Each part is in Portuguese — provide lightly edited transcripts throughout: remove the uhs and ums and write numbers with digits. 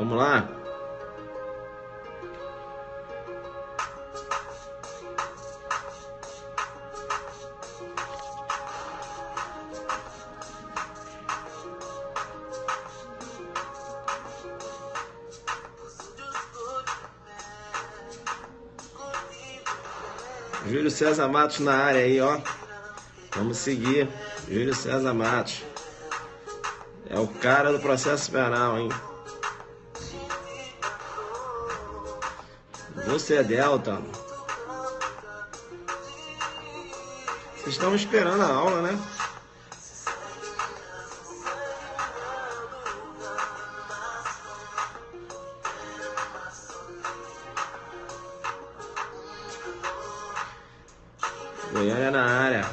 Vamos lá. Júlio César Matos na área aí, ó. Vamos seguir. Júlio César Matos. É o cara do processo penal, hein? Você é Delta. Vocês estão esperando a aula, né? Goiânia na área.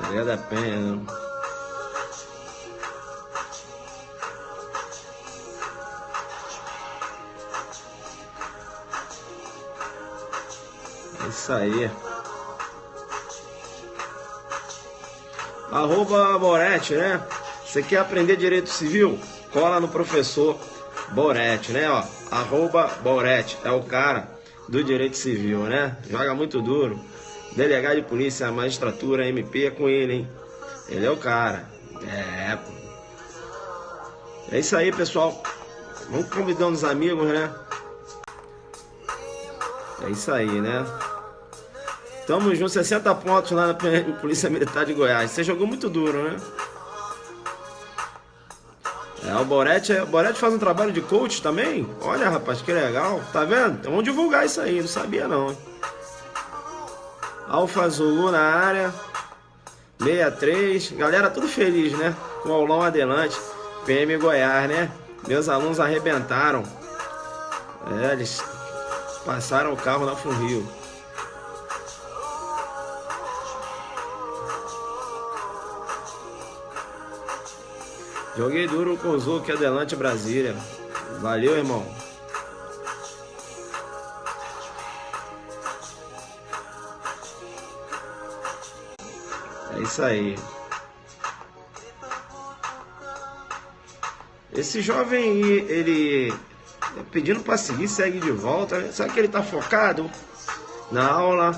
Maria da Penha, né? É isso aí. Arroba Boretti, né? Você quer aprender direito civil? Cola no professor Boretti, né? Ó, arroba Boretti, é o cara do direito civil, né? Joga muito duro. Delegado de polícia, magistratura, MP é com ele, hein? Ele é o cara. É isso aí, pessoal. Vamos convidando os amigos, né? É isso aí, né? Tamo junto, 60 pontos lá na Polícia Militar de Goiás. Você jogou muito duro, né? O Boretti faz um trabalho de coach também? Olha, rapaz, que legal. Tá vendo? Então vamos divulgar isso aí, não sabia não, hein? Alfa Zulu na área. 63. Galera, tudo feliz, né? Com o aulão adelante. PM Goiás, né? Meus alunos arrebentaram. Eles passaram o carro na Funrio. Joguei duro com o Zuc adelante Brasília. Valeu, irmão. É isso aí. Esse jovem aí, ele pedindo para seguir, segue de volta. Será que ele tá focado na aula?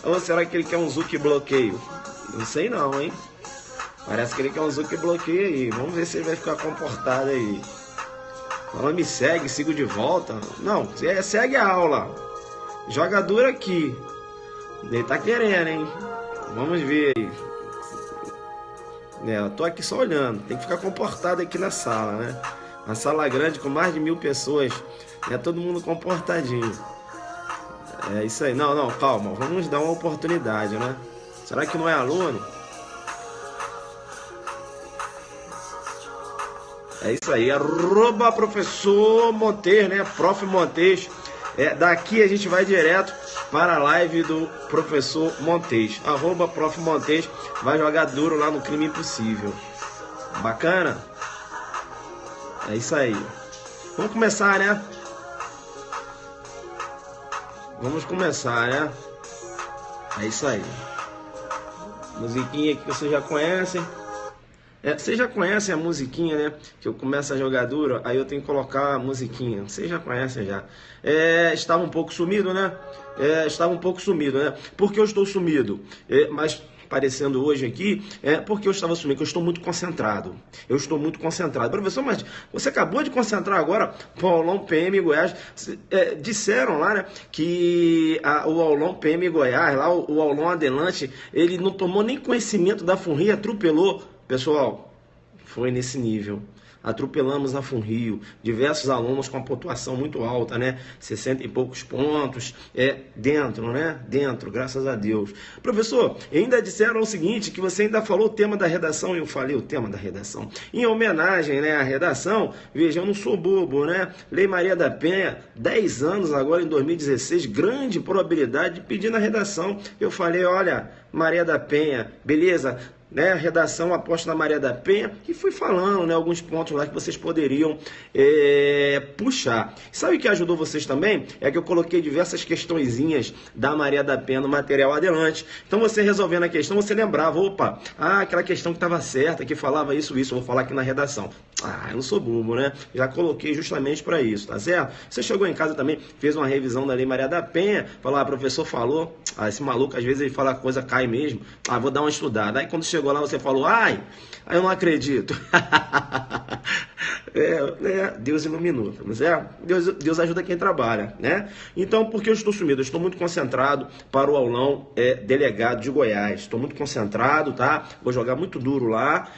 Ou será que ele quer um Zuc bloqueio? Não sei não, hein? Parece que ele quer um Zuc bloqueio aí. Vamos ver se ele vai ficar comportado aí. Fala, me segue, sigo de volta. Não, segue a aula. Joga duro aqui. Ele tá querendo, hein? Vamos ver aí. Eu tô aqui só olhando. Tem que ficar comportado aqui na sala, né? Uma sala grande com mais de 1000 pessoas. Todo mundo comportadinho. É isso aí. Não, calma. Vamos dar uma oportunidade, né? Será que não é aluno? É isso aí. Arroba professor Montes, né? Prof. Montes. Daqui a gente vai direto para a live do professor Montes. Arroba Prof. Montes. Vai jogar duro lá no Crime Impossível. Bacana? É isso aí. Vamos começar, né? Vamos começar, né? É isso aí. Musiquinha que vocês já conhecem. Vocês já conhecem a musiquinha, né? Que eu começo a jogar duro, aí eu tenho que colocar a musiquinha. Vocês já conhecem já. Estava um pouco sumido, né? Por que eu estou sumido? Mas aparecendo hoje aqui, porque eu estava sumindo, que eu estou muito concentrado. Professor, mas você acabou de concentrar agora para o aulão PM Goiás. Disseram lá, né, que o aulão PM Goiás, lá o aulão adelante, ele não tomou nem conhecimento da Funrio, atropelou. Pessoal, foi nesse nível. Atropelamos na Funrio, diversos alunos com a pontuação muito alta, né? 60 e poucos pontos, dentro, né? Dentro, graças a Deus. Professor, ainda disseram o seguinte, que você ainda falou o tema da redação, e eu falei o tema da redação. Em homenagem, né, à redação, veja, eu não sou bobo, né? Lei Maria da Penha, 10 anos agora em 2016, grande probabilidade de pedir na redação. Eu falei, olha, Maria da Penha, beleza? né, redação aposta na Maria da Penha, e fui falando, né, alguns pontos lá que vocês poderiam puxar. Sabe o que ajudou vocês também? É que eu coloquei diversas questõezinhas da Maria da Penha no material adelante. Então você resolvendo a questão, você lembrava, opa, aquela questão que estava certa, que falava isso, eu vou falar aqui na redação. Eu não sou bobo, né? Já coloquei justamente para isso, tá certo? Você chegou em casa também, fez uma revisão da Lei Maria da Penha, falou, professor falou, esse maluco às vezes ele fala coisa, cai mesmo, vou dar uma estudada. Aí quando chegou lá você falou, eu não acredito. Deus iluminou, não é? Deus ajuda quem trabalha, né? Então, por que eu estou sumido? Eu estou muito concentrado para o aulão delegado de Goiás. Estou muito concentrado, tá? Vou jogar muito duro lá.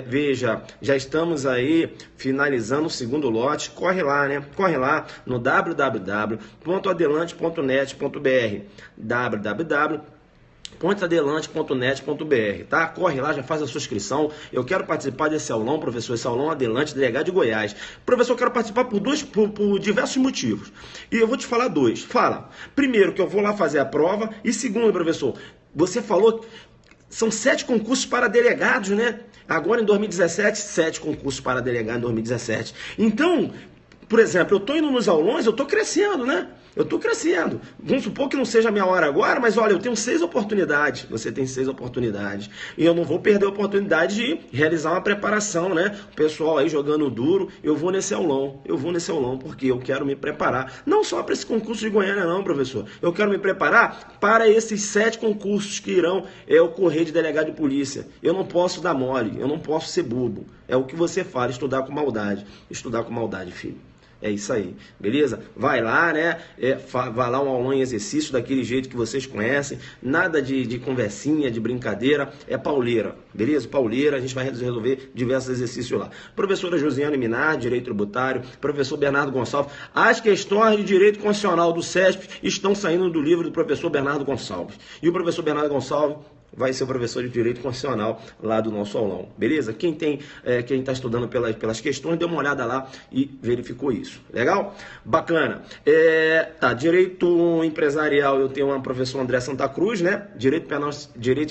Veja, já estamos aí finalizando o segundo lote. Corre lá, né? Corre lá no www.adelante.net.br www.adelante.net.br, tá? Corre lá, já faz a sua inscrição. Eu quero participar desse aulão, professor, esse aulão Adelante, delegado de Goiás. Professor, eu quero participar por diversos motivos. E eu vou te falar dois. Fala. Primeiro, que eu vou lá fazer a prova. E segundo, professor, você falou são 7 concursos para delegados, né? Agora em 2017, 7 concursos para delegado em 2017. Então, por exemplo, eu estou indo nos aulões, eu estou crescendo, né? Eu estou crescendo. Vamos supor que não seja a minha hora agora, mas olha, eu tenho 6 oportunidades. Você tem 6 oportunidades. E eu não vou perder a oportunidade de realizar uma preparação, né? O pessoal aí jogando duro, eu vou nesse aulão. Eu vou nesse aulão porque eu quero me preparar. Não só para esse concurso de Goiânia não, professor. Eu quero me preparar para esses 7 concursos que irão ocorrer de delegado de polícia. Eu não posso dar mole, eu não posso ser bobo. É o que você fala, estudar com maldade. Estudar com maldade, filho. É isso aí, beleza? Vai lá, né? Vai lá um aulão em exercício daquele jeito que vocês conhecem. Nada de conversinha, de brincadeira. É pauleira, beleza? Pauleira, a gente vai resolver diversos exercícios lá. Professora Josiane Minar, Direito Tributário. Professor Bernardo Gonçalves. As questões de Direito Constitucional do CESP estão saindo do livro do professor Bernardo Gonçalves. E o professor Bernardo Gonçalves vai ser o professor de Direito Constitucional lá do nosso aulão, beleza? Quem está estudando pelas questões, dê uma olhada lá e verificou isso, legal? Bacana. Direito Empresarial, eu tenho uma professora André Santa Cruz, né? Direito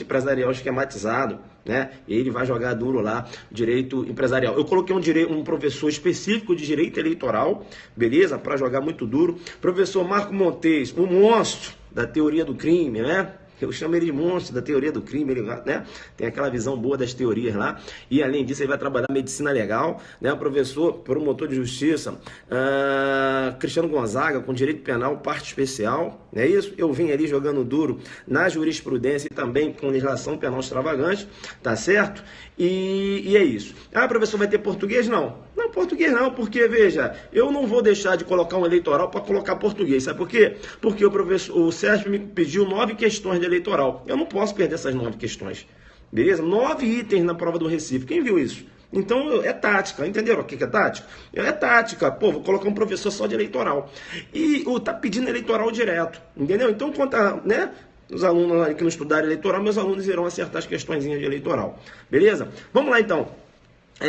Empresarial esquematizado, né? Ele vai jogar duro lá, Direito Empresarial. Eu coloquei um professor específico de Direito Eleitoral, beleza? Para jogar muito duro. Professor Marco Montes, um monstro da teoria do crime, né? Eu chamo ele de monstro da teoria do crime, ele, né? Tem aquela visão boa das teorias lá. E além disso, ele vai trabalhar medicina legal, né? O professor, promotor de justiça, Cristiano Gonzaga, com direito penal, parte especial, não é isso? Eu vim ali jogando duro na jurisprudência e também com legislação penal extravagante, tá certo? E é isso. Professor, vai ter português? Não, português não, porque, veja, eu não vou deixar de colocar um eleitoral para colocar português, sabe por quê? Porque o Sérgio me pediu 9 questões de eleitoral. Eu não posso perder essas 9 questões, beleza? 9 itens na prova do Recife. Quem viu isso? Então, é tática, entenderam o que é tática? É tática, vou colocar um professor só de eleitoral. E tá pedindo eleitoral direto, entendeu? Então, né? Os alunos que não estudaram eleitoral, meus alunos irão acertar as questõezinhas de eleitoral, beleza? Vamos lá, então.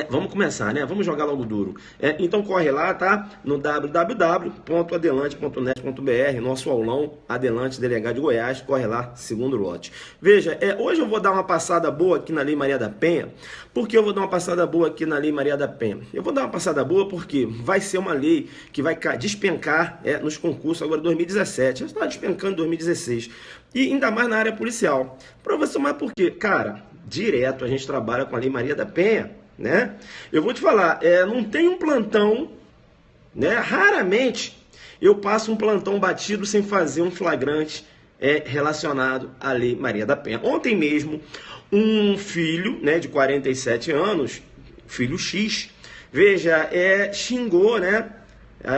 Vamos começar, né? Vamos jogar logo duro. Então corre lá, tá? No www.adelante.net.br, nosso aulão Adelante, delegado de Goiás, corre lá, segundo lote. Veja, hoje eu vou dar uma passada boa aqui na Lei Maria da Penha. Por que eu vou dar uma passada boa aqui na Lei Maria da Penha? Eu vou dar uma passada boa porque vai ser uma lei que vai despencar nos concursos agora em 2017. Já está despencando em 2016. E ainda mais na área policial. Professor, mas por quê? Cara, direto a gente trabalha com a Lei Maria da Penha. Né? Eu vou te falar, não tem um plantão, né? Raramente eu passo um plantão batido sem fazer um flagrante relacionado à Lei Maria da Penha. Ontem mesmo, um filho, né, de 47 anos, filho X, veja, xingou, né,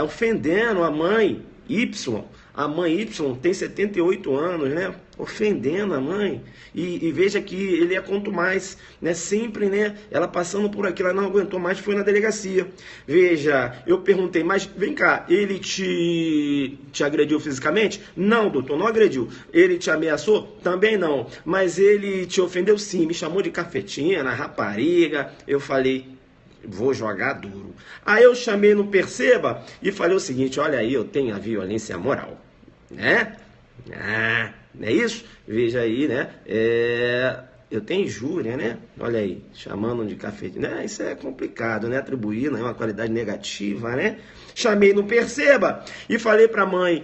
ofendendo a mãe Y. A mãe Y tem 78 anos, né? Ofendendo a mãe. E veja que ele quanto mais, né? Sempre, né? Ela passando por aquilo, ela não aguentou mais, foi na delegacia. Veja, eu perguntei, mas vem cá, ele te agrediu fisicamente? Não, doutor, não agrediu. Ele te ameaçou? Também não. Mas ele te ofendeu? Sim, me chamou de cafetina, rapariga. Eu falei, vou jogar duro. Aí eu chamei no Perceba e falei o seguinte, olha aí, eu tenho a violência moral, né? Não é isso? Veja aí, né? eu tenho injúria, né? Olha aí, chamando de cafetinho, né? Isso é complicado, né? Atribuir, né? Uma qualidade negativa, né? Chamei no Perceba e falei para mãe,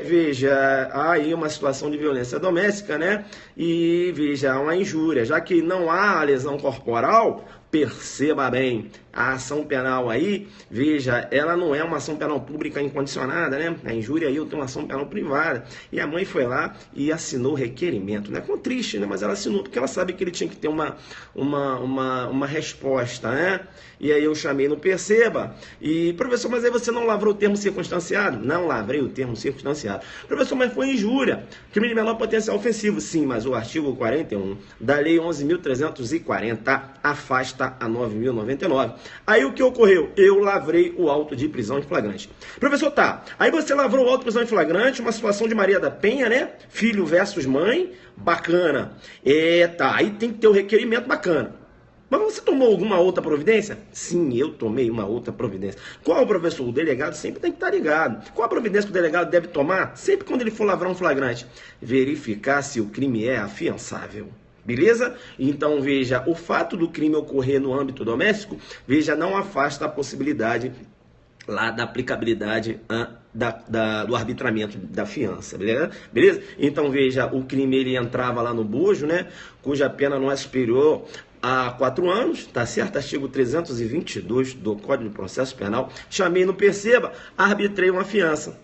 veja, há aí uma situação de violência doméstica, né? E veja, há uma injúria, já que não há lesão corporal, perceba bem, a ação penal aí, veja, ela não é uma ação penal pública incondicionada, né? A injúria aí eu tenho uma ação penal privada. E a mãe foi lá e assinou o requerimento, né? Com triste, né? Mas ela assinou porque ela sabe que ele tinha que ter uma resposta, né? E aí eu chamei no Perceba e, professor, mas aí você não lavrou o termo circunstanciado? Não lavrei o termo circunstanciado. Professor, mas foi injúria, crime de menor potencial ofensivo. Sim, mas o artigo 41 da lei 11.340 afasta a 9.099. Aí o que ocorreu? Eu lavrei o auto de prisão em flagrante. Professor, tá. Aí você lavrou o auto de prisão em flagrante, uma situação de Maria da Penha, né? Filho versus mãe, bacana. Tá. Aí tem que ter o requerimento bacana. Mas você tomou alguma outra providência? Sim, eu tomei uma outra providência. Qual, professor? O delegado sempre tem que estar ligado. Qual a providência que o delegado deve tomar? Sempre quando ele for lavrar um flagrante. Verificar se o crime é afiançável. Beleza? Então, veja, o fato do crime ocorrer no âmbito doméstico, veja, não afasta a possibilidade lá da aplicabilidade do arbitramento da fiança, beleza? Então, veja, o crime ele entrava lá no bojo, né? Cuja pena não é superior a 4 anos, tá certo? Artigo 322 do Código de Processo Penal. Chamei no Perceba, arbitrei uma fiança,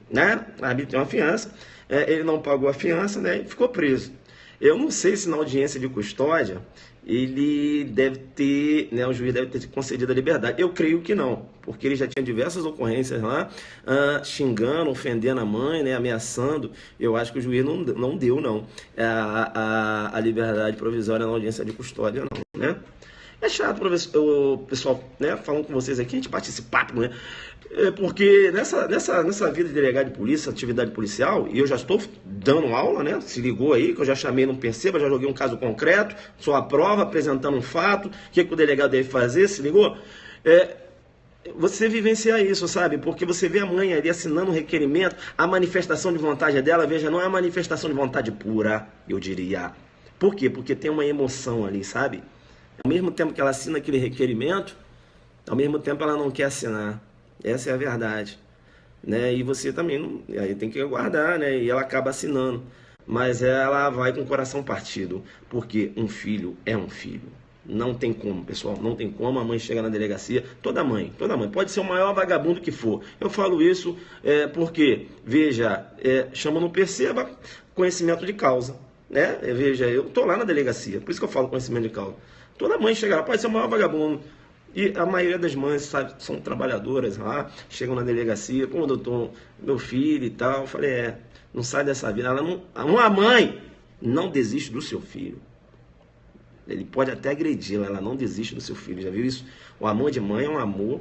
né? Arbitrei uma fiança, ele não pagou a fiança, né? E ficou preso. Eu não sei se na audiência de custódia ele deve ter, né, o juiz deve ter concedido a liberdade. Eu creio que não, porque ele já tinha diversas ocorrências lá, xingando, ofendendo a mãe, né, ameaçando. Eu acho que o juiz não deu, não, a liberdade provisória na audiência de custódia, não, né? É chato, professor, o pessoal, né, falando com vocês aqui, a gente bate esse papo, né? Porque nessa vida de delegado de polícia, atividade policial, e eu já estou dando aula, né? Se ligou aí, que eu já chamei, não perceba, já joguei um caso concreto, sou a prova, apresentando um fato, o que o delegado deve fazer, se ligou? Você vivenciar isso, sabe? Porque você vê a mãe ali assinando um requerimento, a manifestação de vontade dela, veja, não é uma manifestação de vontade pura, eu diria. Por quê? Porque tem uma emoção ali, sabe? Ao mesmo tempo que ela assina aquele requerimento, ao mesmo tempo ela não quer assinar. Essa é a verdade, né? E você também não, aí tem que aguardar, né? E ela acaba assinando, mas ela vai com o coração partido, porque um filho é um filho. Não tem como, pessoal, não tem como. A mãe chega na delegacia, toda mãe, pode ser o maior vagabundo que for. Eu falo isso porque, veja, chama no Perceba, conhecimento de causa, né? Veja, eu tô lá na delegacia, por isso que eu falo conhecimento de causa. Toda mãe chega lá, pode ser o maior vagabundo. E a maioria das mães, sabe, são trabalhadoras lá, chegam na delegacia, como doutor, meu filho e tal. Eu falei, não sai dessa vida. Uma mãe não desiste do seu filho. Ele pode até agredi-la, ela não desiste do seu filho. Já viu isso? O amor de mãe é um amor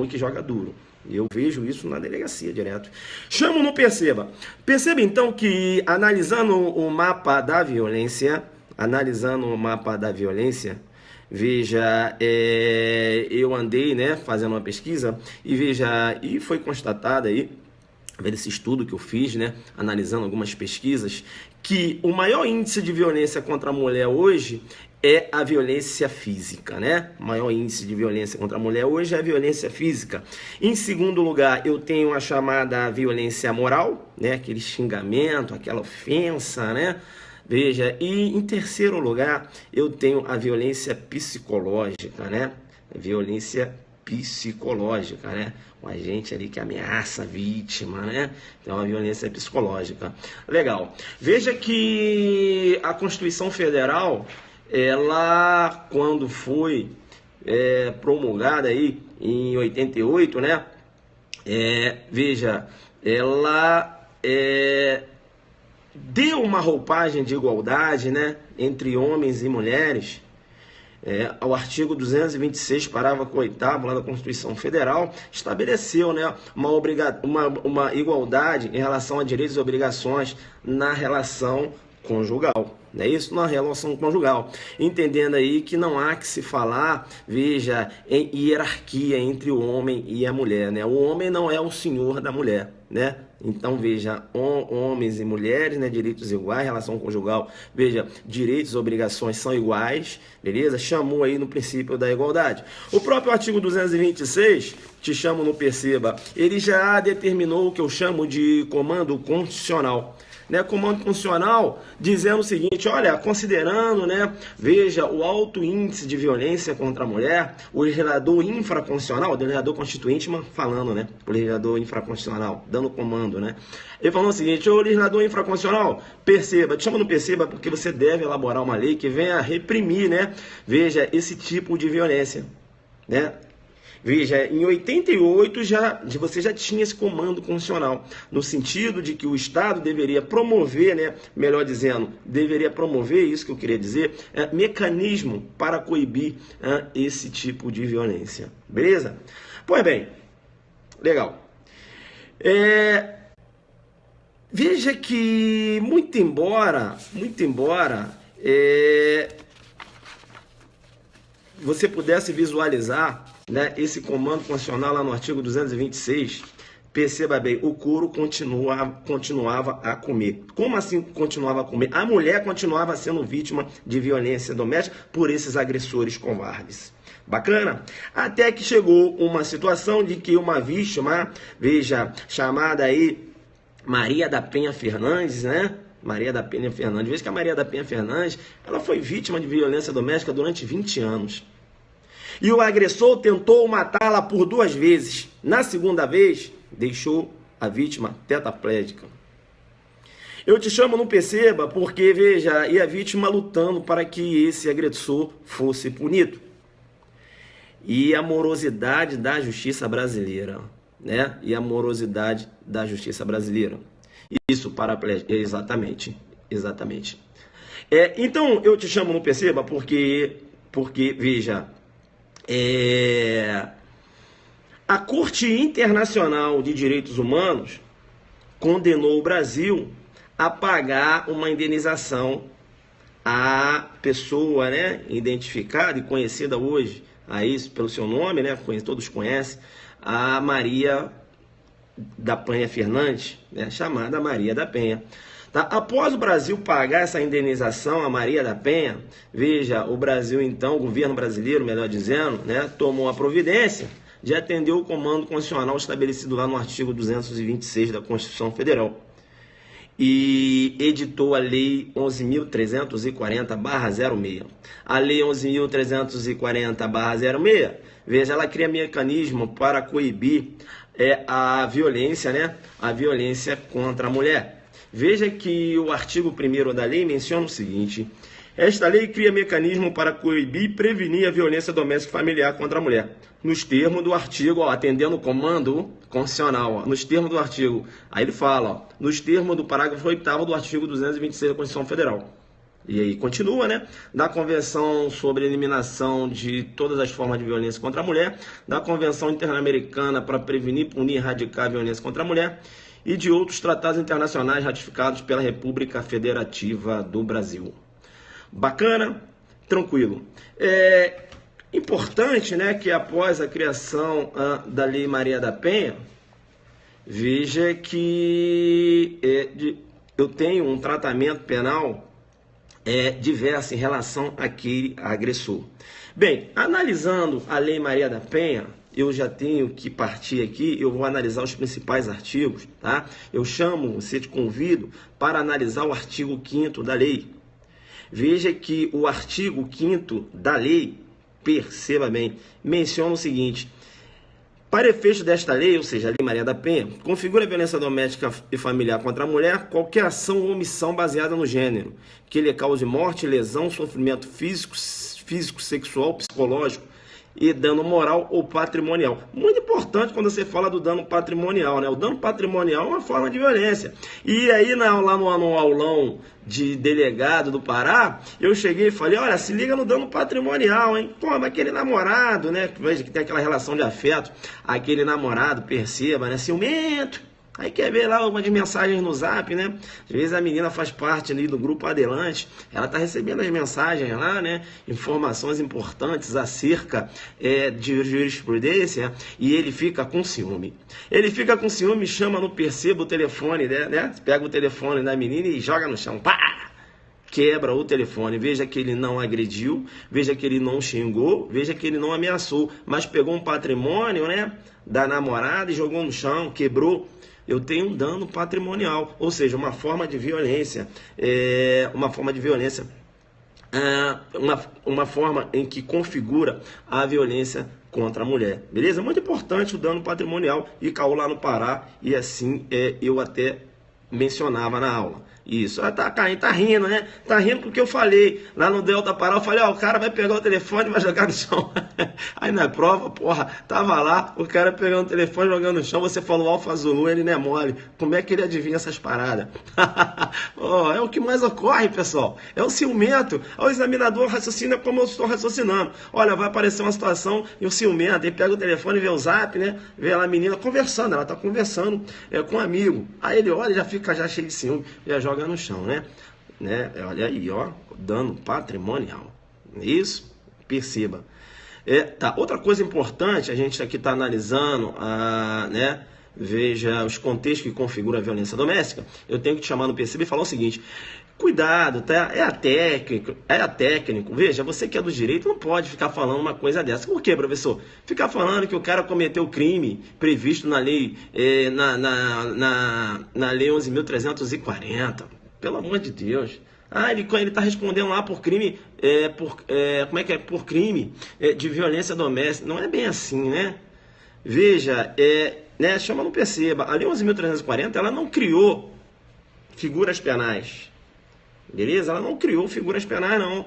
que joga duro. Eu vejo isso na delegacia direto. Chamo no Perceba. Perceba então que analisando o mapa da violência, veja, eu andei, né, fazendo uma pesquisa e veja, e foi constatado aí, vendo esse estudo que eu fiz, né, analisando algumas pesquisas, que o maior índice de violência contra a mulher hoje é a violência física, né? O maior índice de violência contra a mulher hoje é a violência física. Em segundo lugar, eu tenho a chamada violência moral, né? Aquele xingamento, aquela ofensa, né? Veja, e em terceiro lugar, eu tenho a violência psicológica, né? Violência psicológica, né? Um agente ali que ameaça a vítima, né? Então, a violência psicológica. Legal. Veja que a Constituição Federal, ela, quando foi promulgada aí em 88, né? Veja, ela deu uma roupagem de igualdade, né, entre homens e mulheres. O artigo 226, parágrafo 8º lá da Constituição Federal, estabeleceu, né, uma igualdade em relação a direitos e obrigações na relação conjugal, não é isso? Na relação conjugal, entendendo aí que não há que se falar, veja, em hierarquia entre o homem e a mulher, né? O homem não é o senhor da mulher, né? Então, veja, homens e mulheres, né? Direitos iguais, relação conjugal, veja, direitos e obrigações são iguais, beleza? Chamou aí no princípio da igualdade. O próprio artigo 226, te chamo no perceba, ele já determinou o que eu chamo de comando constitucional. Né, comando constitucional dizendo o seguinte, olha, considerando, né, veja, o alto índice de violência contra a mulher, o legislador infraconstitucional, o legislador constituinte falando, né, o legislador infraconstitucional, dando comando, né, ele falou o seguinte, o legislador infraconstitucional, perceba, te chamo no perceba porque você deve elaborar uma lei que venha reprimir, né, veja, esse tipo de violência, né. Veja, em 88 você já tinha esse comando constitucional, no sentido de que o Estado deveria promover, né, melhor dizendo, deveria promover, isso que eu queria dizer, mecanismo para coibir esse tipo de violência. Beleza? Pois bem, legal. Veja que, muito embora você pudesse visualizar, né, esse comando constitucional lá no artigo 226, perceba bem, o couro continuava a comer. Como assim continuava a comer? A mulher continuava sendo vítima de violência doméstica por esses agressores covardes. Bacana? Até que chegou uma situação de que uma vítima, veja, chamada aí Maria da Penha Fernandes, né? Maria da Penha Fernandes. Veja que a Maria da Penha Fernandes, ela foi vítima de violência doméstica durante 20 anos. E o agressor tentou matá-la por 2 vezes. Na segunda vez, deixou a vítima tetraplégica. Eu te chamo, não perceba, porque, veja, e a vítima lutando para que esse agressor fosse punido. E a morosidade da justiça brasileira, né? E a morosidade da justiça brasileira. Isso, paraplégico, exatamente. Então, eu te chamo, não perceba, porque veja... A Corte Internacional de Direitos Humanos condenou o Brasil a pagar uma indenização à pessoa, né, identificada e conhecida hoje aí pelo seu nome, né, todos conhecem, a Maria da Penha Fernandes, né, chamada Maria da Penha. Tá? Após o Brasil pagar essa indenização a Maria da Penha, veja, o Brasil então, o governo brasileiro, melhor dizendo, né, tomou a providência de atender o comando constitucional estabelecido lá no artigo 226 da Constituição Federal. E editou a Lei 11.340/06. A Lei 11.340/06, veja, ela cria mecanismo para coibir a violência, né, a violência contra a mulher. Veja que o artigo 1º da lei menciona o seguinte: esta lei cria mecanismo para coibir e prevenir a violência doméstica e familiar contra a mulher. Nos termos do artigo, atendendo o comando constitucional, nos termos do artigo, aí ele fala, nos termos do parágrafo 8º do artigo 226 da Constituição Federal. E aí continua, né? Da Convenção sobre a Eliminação de todas as formas de violência contra a mulher, da Convenção Interamericana para prevenir, punir e erradicar a violência contra a mulher, e de outros tratados internacionais ratificados pela República Federativa do Brasil. Bacana? Tranquilo. Importante, né, que após a criação da Lei Maria da Penha, veja que eu tenho um tratamento penal diverso em relação àquele agressor. Bem, analisando a Lei Maria da Penha, eu já tenho que partir aqui, eu vou analisar os principais artigos, tá? Você te convido para analisar o artigo 5º da lei. Veja que o artigo 5º da lei, perceba bem, menciona o seguinte: para efeito desta lei, ou seja, a Lei Maria da Penha, configura a violência doméstica e familiar contra a mulher qualquer ação ou omissão baseada no gênero, que lhe cause morte, lesão, sofrimento físico, sexual, psicológico, e dano moral ou patrimonial. Muito importante quando você fala do dano patrimonial, né? O dano patrimonial é uma forma de violência. E aí, lá no aulão de delegado do Pará, eu cheguei e falei, olha, se liga no dano patrimonial, hein? Pô, mas aquele namorado, né? Veja que tem aquela relação de afeto, aquele namorado, perceba, né? Ciumento, Aí quer ver lá algumas mensagens no Zap, né? Às vezes a menina faz parte ali do grupo Adelante, ela tá recebendo as mensagens lá, né? Informações importantes acerca de jurisprudência, e ele fica com ciúme. Ele fica com ciúme, chama no percebo o telefone, né? Pega o telefone da menina e joga no chão. Pá! Quebra o telefone. Veja que ele não agrediu, veja que ele não xingou, veja que ele não ameaçou, mas pegou um patrimônio, né, da namorada e jogou no chão, quebrou. Eu tenho um dano patrimonial, ou seja, uma forma de violência, uma forma em que configura a violência contra a mulher, beleza? Muito importante o dano patrimonial, e caiu lá no Pará, e assim eu até mencionava na aula. Isso, tá rindo, né? Tá rindo porque eu falei lá no Delta Pará, eu falei, ó, o cara vai pegar o telefone e vai jogar no chão. Aí na prova, porra, tava lá, o cara pegando o telefone e jogando no chão, você falou Alfa Zulu, ele não é mole. Como é que ele adivinha essas paradas? Oh, é o que mais ocorre, pessoal. É o ciumento. O examinador raciocina como eu estou raciocinando. Olha, vai aparecer uma situação e o ciumento, ele pega o telefone e vê o Zap, né? Vê lá a menina conversando, ela tá conversando com um amigo. Aí ele olha, já fica já cheio de ciúme, já joga no chão, né? Olha aí, ó, dano patrimonial. Isso, perceba. Tá. Outra coisa importante, a gente aqui está analisando, né? Veja os contextos que configuram a violência doméstica. Eu tenho que te chamar no perceba e falar o seguinte: cuidado, tá? É a técnico. Veja, você que é do direito não pode ficar falando uma coisa dessa. Por quê, professor? Ficar falando que o cara cometeu crime previsto na lei, na lei 11.340. Pelo amor de Deus. Ele está respondendo lá por crime, por crime de violência doméstica. Não é bem assim, né? Veja, né, chama no perceba. A lei 11.340, ela não criou figuras penais. Beleza? Ela não criou figuras penais, não.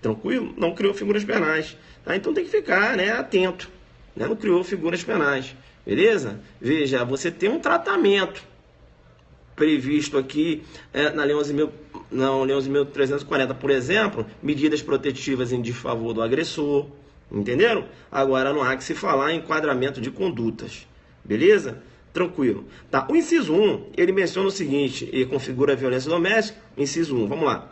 Tranquilo? Não criou figuras penais. Tá? Então tem que ficar, né, atento. Né? Não criou figuras penais. Beleza? Veja, você tem um tratamento previsto aqui na Lei 11.340, por exemplo, medidas protetivas em desfavor do agressor. Entenderam? Agora não há que se falar em enquadramento de condutas. Beleza? Tranquilo. Tá. O inciso 1, ele menciona o seguinte, e configura a violência doméstica. Inciso 1, vamos lá.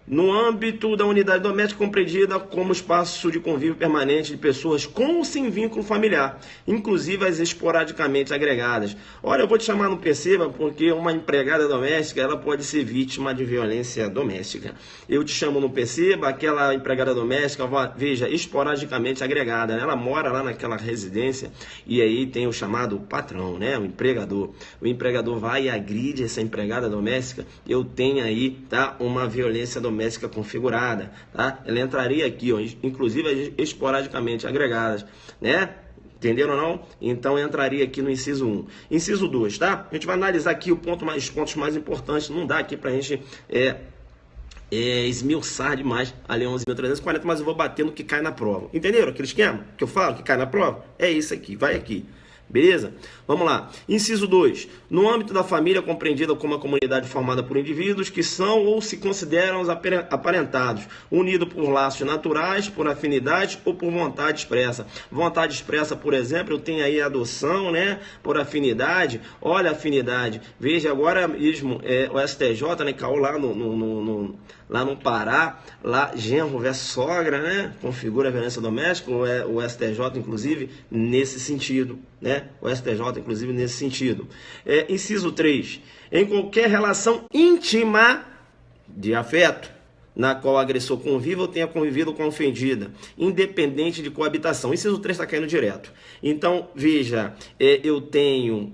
No âmbito da unidade doméstica compreendida como espaço de convívio permanente de pessoas com ou sem vínculo familiar, inclusive as esporadicamente agregadas. Olha, eu vou te chamar no perceba porque uma empregada doméstica, ela pode ser vítima de violência doméstica. Eu te chamo no perceba, aquela empregada doméstica, veja, esporadicamente agregada, né? Ela mora lá naquela residência e aí tem o chamado patrão, né? O empregador. O empregador vai e agride essa empregada doméstica, eu tenho aí, tá, uma violência doméstica configurada, tá? Ela entraria aqui, ó, inclusive esporadicamente agregadas, né? Entenderam ou não? Então entraria aqui no inciso 1. Inciso 2, tá? A gente vai analisar aqui os pontos mais importantes, não dá aqui pra gente esmiuçar demais a Lei 11.340, mas eu vou bater no que cai na prova. Entenderam aquele esquema que eu falo, que cai na prova? É isso aqui, vai aqui. Beleza? Vamos lá. Inciso 2. No âmbito da família compreendida como a comunidade formada por indivíduos que são ou se consideram os aparentados, unidos por laços naturais, por afinidade ou por vontade expressa. Vontade expressa, por exemplo, eu tenho aí a adoção, né? Por afinidade. Olha a afinidade. Veja, agora mesmo o STJ, né? Caiu lá lá no Pará, lá genro versus sogra, né? Configura a violência doméstica, o STJ, inclusive, nesse sentido, né? O STJ, inclusive, nesse sentido. Inciso 3. Em qualquer relação íntima de afeto, na qual o agressor conviva ou tenha convivido com a ofendida, independente de coabitação. Inciso 3 está caindo direto. Então, veja,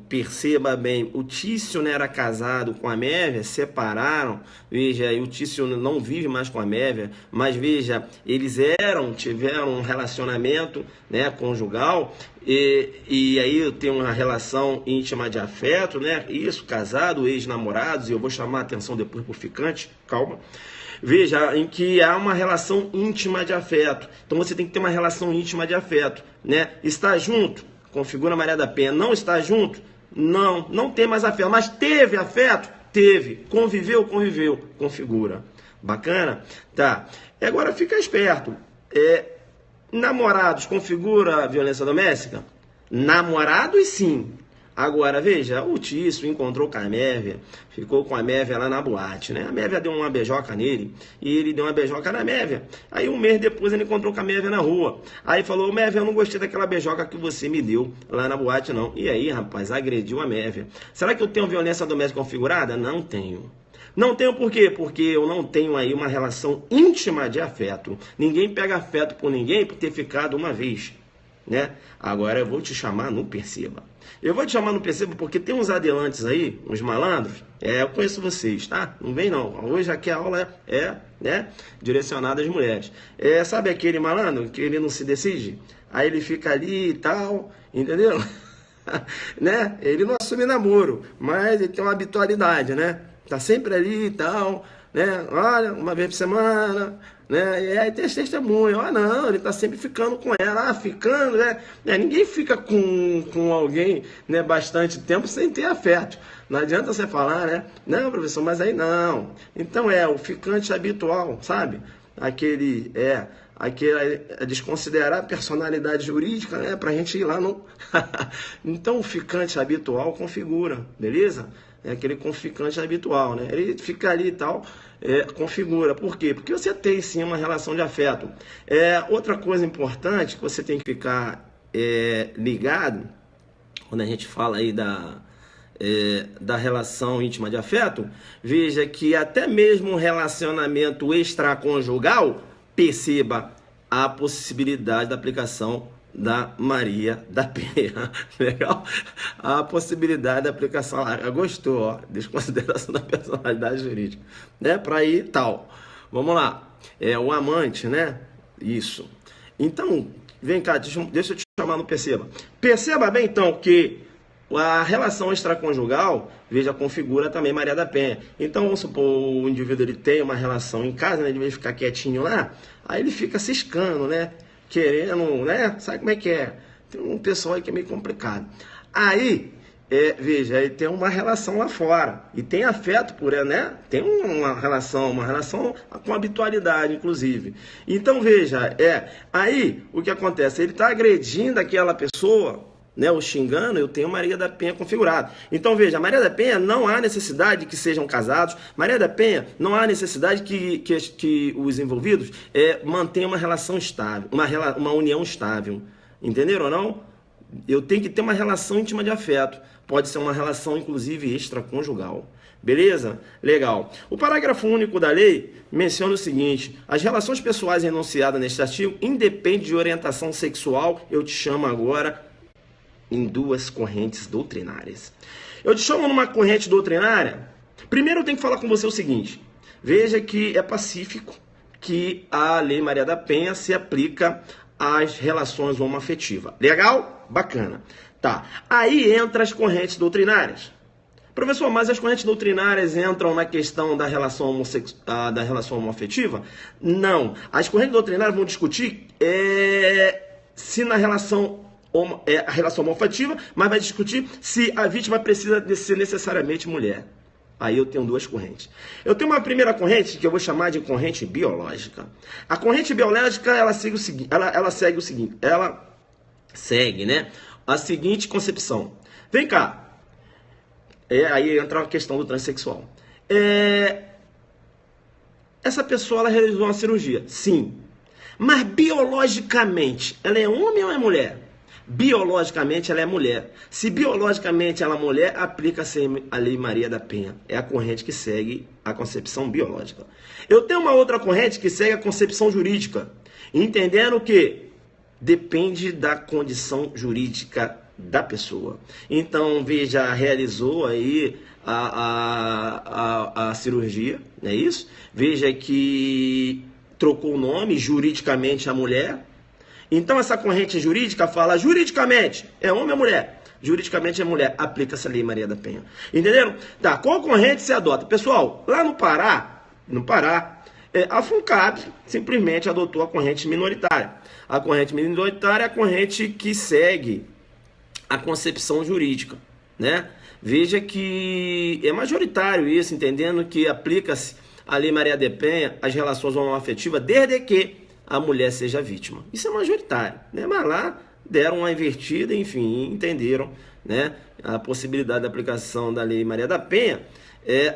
perceba bem, o Tício, né, era casado com a Mévia, separaram, veja, e o Tício não vive mais com a Mévia, mas veja, eles tiveram um relacionamento, né, conjugal, e aí eu tenho uma relação íntima de afeto, né, isso, casado, ex-namorados, e eu vou chamar a atenção depois por ficante, calma. Veja, em que há uma relação íntima de afeto. Então você tem que ter uma relação íntima de afeto, né? Está junto? Configura a Maria da Penha. Não está junto? Não tem mais afeto. Mas teve afeto? Teve. Conviveu? Configura. Bacana? Tá. E agora fica esperto. Namorados configura a violência doméstica? Namorados, sim. Agora, veja, o Tício encontrou com a Mévia, ficou com a Mévia lá na boate, né? A Mévia deu uma beijoca nele e ele deu uma beijoca na Mévia. Aí um mês depois ele encontrou com a Mévia na rua. Aí falou, Mévia, eu não gostei daquela beijoca que você me deu lá na boate, não. E aí, rapaz, agrediu a Mévia. Será que eu tenho violência doméstica configurada? Não tenho. Não tenho por quê? Porque eu não tenho aí uma relação íntima de afeto. Ninguém pega afeto por ninguém por ter ficado uma vez, né? Agora eu vou te chamar no Perceba. Eu vou te chamar no Perceba porque tem uns adelantes aí, uns malandros. Eu conheço vocês, tá? Não vem não. Hoje aqui a aula né, direcionada às mulheres. Sabe aquele malandro que ele não se decide? Aí ele fica ali e tal, entendeu? Né? Ele não assume namoro, mas ele tem uma habitualidade, né? Tá sempre ali e tal, né? Olha, uma vez por semana, né? E aí tem as testemunhas. Não, ele tá sempre ficando com ela, ficando, né? Ninguém fica com alguém, né, bastante tempo sem ter afeto. Não adianta você falar, né? Não, professor, mas aí não. Então o ficante habitual, sabe? Aquele desconsiderar a personalidade jurídica, né? Pra gente ir lá no... Então o ficante habitual configura, beleza? É aquele ficante habitual, né? Ele fica ali e tal, configura. Por quê? Porque você tem sim uma relação de afeto. Outra coisa importante que você tem que ficar ligado, quando a gente fala aí da relação íntima de afeto, veja que até mesmo um relacionamento extraconjugal, perceba a possibilidade da aplicação da Maria da Penha. Legal? A possibilidade da aplicação lá. Gostou, ó. Desconsideração da personalidade jurídica. Né? Para ir tal. Vamos lá. O amante, né? Isso. Então, vem cá, deixa eu te chamar no Perceba. Perceba bem, então, que a relação extraconjugal, veja, configura também Maria da Penha. Então, vamos supor, o indivíduo ele tem uma relação em casa, né? Ele vai ficar quietinho lá, aí ele fica ciscando, né? Querendo, né? Sabe como é que é? Tem um pessoal aí que é meio complicado. Aí, veja, ele tem uma relação lá fora. E tem afeto por ela, né? Tem uma relação com habitualidade, inclusive. Então, veja, aí o que acontece? Ele está agredindo aquela pessoa, né, ou xingando, eu tenho Maria da Penha configurado. Então, veja, Maria da Penha não há necessidade que sejam casados. Maria da Penha não há necessidade que os envolvidos mantenham uma relação estável, uma união estável. Entenderam ou não? Eu tenho que ter uma relação íntima de afeto. Pode ser uma relação, inclusive, extraconjugal. Beleza? Legal. O parágrafo único da lei menciona o seguinte: as relações pessoais enunciadas neste artigo independem de orientação sexual. Eu te chamo agora em duas correntes doutrinárias. Eu te chamo numa corrente doutrinária. Primeiro eu tenho que falar com você o seguinte: veja que é pacífico que a Lei Maria da Penha se aplica às relações homoafetivas. Legal? Bacana. Tá. Aí entra as correntes doutrinárias. Professor, mas as correntes doutrinárias entram na questão da relação homoafetiva? Não. As correntes doutrinárias vão discutir se na relação a relação homoafetiva, mas vai discutir se a vítima precisa ser necessariamente mulher. Aí eu tenho duas correntes. Eu tenho uma primeira corrente que eu vou chamar de corrente biológica. A corrente biológica, ela segue o seguinte, ela segue, né, a seguinte concepção. Vem cá. Aí entra a questão do transexual. Essa pessoa, ela realizou uma cirurgia, sim. Mas biologicamente, ela é homem ou é mulher? Biologicamente ela é mulher. Se biologicamente ela é mulher, aplica-se a Lei Maria da Penha. É a corrente que segue a concepção biológica. Eu tenho uma outra corrente que segue a concepção jurídica, entendendo que depende da condição jurídica da pessoa. Então, veja, realizou aí a cirurgia, não é isso? Veja que trocou o nome juridicamente a mulher. Então, essa corrente jurídica fala juridicamente é homem ou mulher? Juridicamente é mulher. Aplica-se a Lei Maria da Penha. Entenderam? Tá, qual corrente se adota? Pessoal, lá no Pará, a FUNCAB simplesmente adotou a corrente minoritária. A corrente minoritária é a corrente que segue a concepção jurídica, né? Veja que é majoritário isso, entendendo que aplica-se a Lei Maria da Penha às relações homoafetivas desde que a mulher seja vítima. Isso é majoritário, né? Mas lá deram uma invertida, enfim, entenderam, né, a possibilidade da aplicação da Lei Maria da Penha,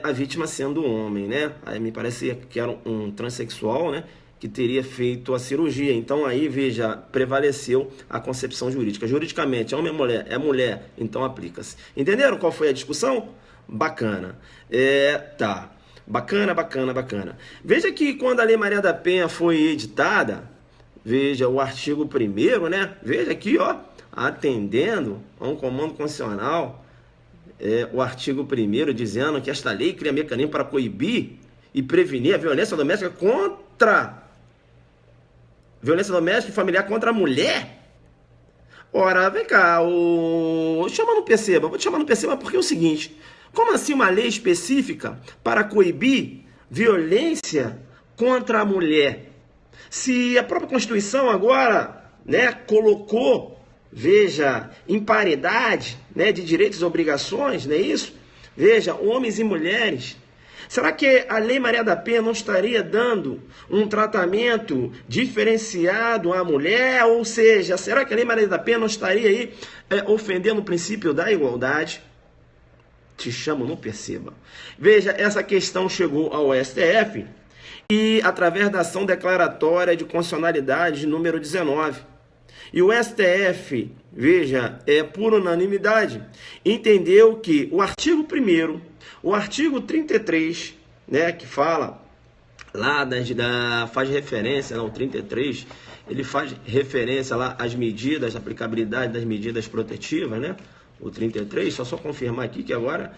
a vítima sendo homem, né? Aí me parecia que era um transexual, né, que teria feito a cirurgia. Então aí, veja, prevaleceu a concepção jurídica. Juridicamente, homem é mulher, então aplica-se. Entenderam qual foi a discussão? Bacana. Tá. Bacana, bacana, bacana. Veja que quando a Lei Maria da Penha foi editada, veja o artigo 1º, né? Veja aqui, ó, atendendo a um comando constitucional, o artigo 1º dizendo que esta lei cria mecanismo para coibir e prevenir a violência doméstica e familiar contra a mulher. Ora, vem cá, vou te chamar no perceba porque é o seguinte, como assim uma lei específica para coibir violência contra a mulher? Se a própria Constituição agora, né, colocou, veja, em paridade, né, de direitos e obrigações, não é isso? Veja, homens e mulheres. Será que a Lei Maria da Penha não estaria dando um tratamento diferenciado à mulher? Ou seja, será que a Lei Maria da Penha não estaria aí ofendendo o princípio da igualdade? Te chamo, não perceba. Veja, essa questão chegou ao STF e através da ação declaratória de constitucionalidade número 19. E o STF, veja, por unanimidade, entendeu que o artigo 1º, o artigo 33, né, que fala lá faz referência ao 33, ele faz referência lá às medidas, aplicabilidade das medidas protetivas, né? O 33, só confirmar aqui que agora...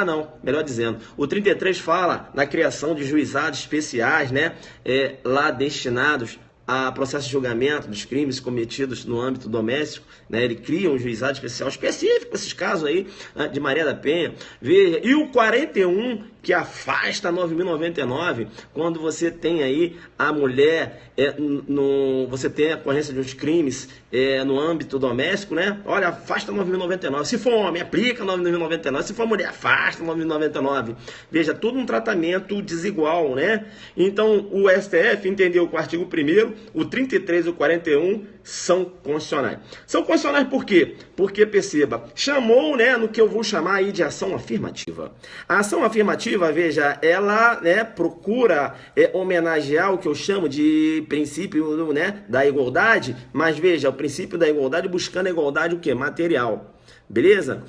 não, melhor dizendo. O 33 fala na criação de juizados especiais, né? Lá destinados a processo de julgamento dos crimes cometidos no âmbito doméstico, né? Ele cria um juizado especial específico para esses casos aí, de Maria da Penha. Veja, e o 41, que afasta 9.099, quando você tem aí a mulher, você tem a ocorrência de uns crimes no âmbito doméstico, né? Olha, afasta 9.099. Se for homem, aplica 9.099. Se for mulher, afasta 9.099. Veja, todo um tratamento desigual, né? Então, o STF entendeu que o artigo 1º, o 33 e o 41 são constitucionais. São constitucionais por quê? Porque, perceba, chamou, né, no que eu vou chamar aí de ação afirmativa. A ação afirmativa, veja, ela, né, procura homenagear o que eu chamo de princípio, né, da igualdade, mas veja, o princípio da igualdade buscando a igualdade o quê? Material. Beleza?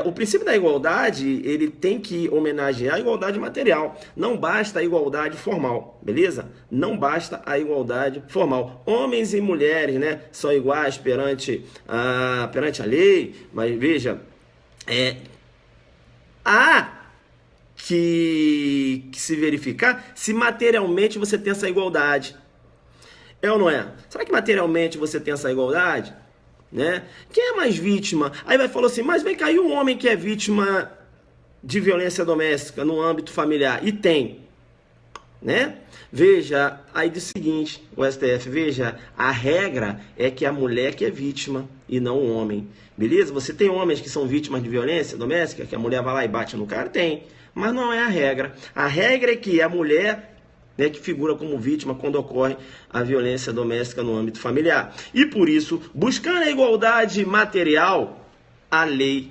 O princípio da igualdade, ele tem que homenagear a igualdade material. Não basta a igualdade formal, beleza? Não basta a igualdade formal. Homens e mulheres, né, são iguais perante a lei, mas veja, há que se verificar se materialmente você tem essa igualdade. É ou não é? Será que materialmente você tem essa igualdade? Né? Quem é mais vítima? Aí vai falar assim, mas vem cair um homem que é vítima de violência doméstica no âmbito familiar. E tem, né? Veja, aí diz o seguinte, o STF, veja, a regra é que a mulher que é vítima e não o homem. Beleza? Você tem homens que são vítimas de violência doméstica, que a mulher vai lá e bate no cara? Tem. Mas não é a regra. A regra é que a mulher, né, que figura como vítima quando ocorre a violência doméstica no âmbito familiar. E por isso, buscando a igualdade material, a lei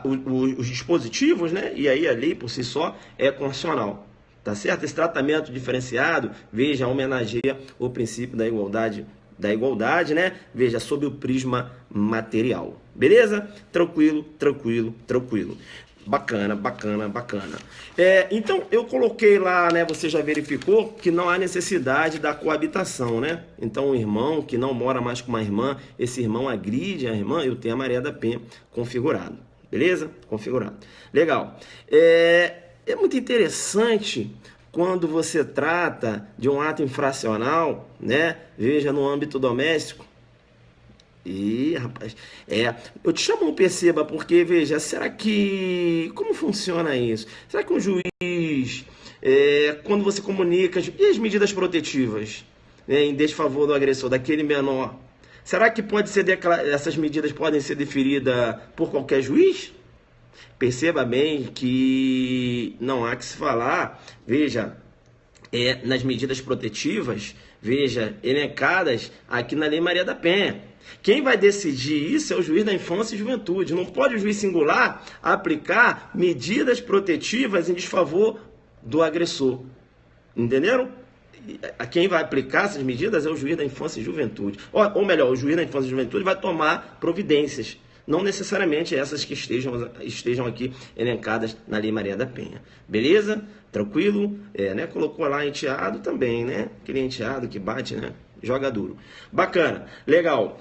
os dispositivos, né, e aí a lei por si só é constitucional. Tá certo? Esse tratamento diferenciado, veja, homenageia o princípio da igualdade, né? Veja, sob o prisma material. Beleza? Tranquilo, tranquilo, tranquilo. Bacana, bacana, bacana. Então, eu coloquei lá, né, você já verificou que não há necessidade da coabitação, né? Então, o irmão que não mora mais com uma irmã, esse irmão agride a irmã, eu tenho a Maria da Penha configurado. Beleza? Configurado. Legal. É muito interessante quando você trata de um ato infracional, né? Veja, no âmbito doméstico. E, rapaz, eu te chamo, não perceba, porque, veja, como funciona isso? Será que um juiz, quando você comunica, e as medidas protetivas, né, em desfavor do agressor, daquele menor, será que essas medidas podem ser deferidas por qualquer juiz? Perceba bem que não há que se falar, veja, nas medidas protetivas, veja, elencadas aqui na Lei Maria da Penha. Quem vai decidir isso é o juiz da infância e juventude. Não pode o juiz singular aplicar medidas protetivas em desfavor do agressor. Entenderam? Quem vai aplicar essas medidas é o juiz da infância e juventude. Ou melhor, o juiz da infância e juventude vai tomar providências. Não necessariamente essas que estejam aqui elencadas na Lei Maria da Penha. Beleza? Tranquilo? Né? Colocou lá enteado também, né? Aquele enteado que bate, né? Joga duro. Bacana. Legal.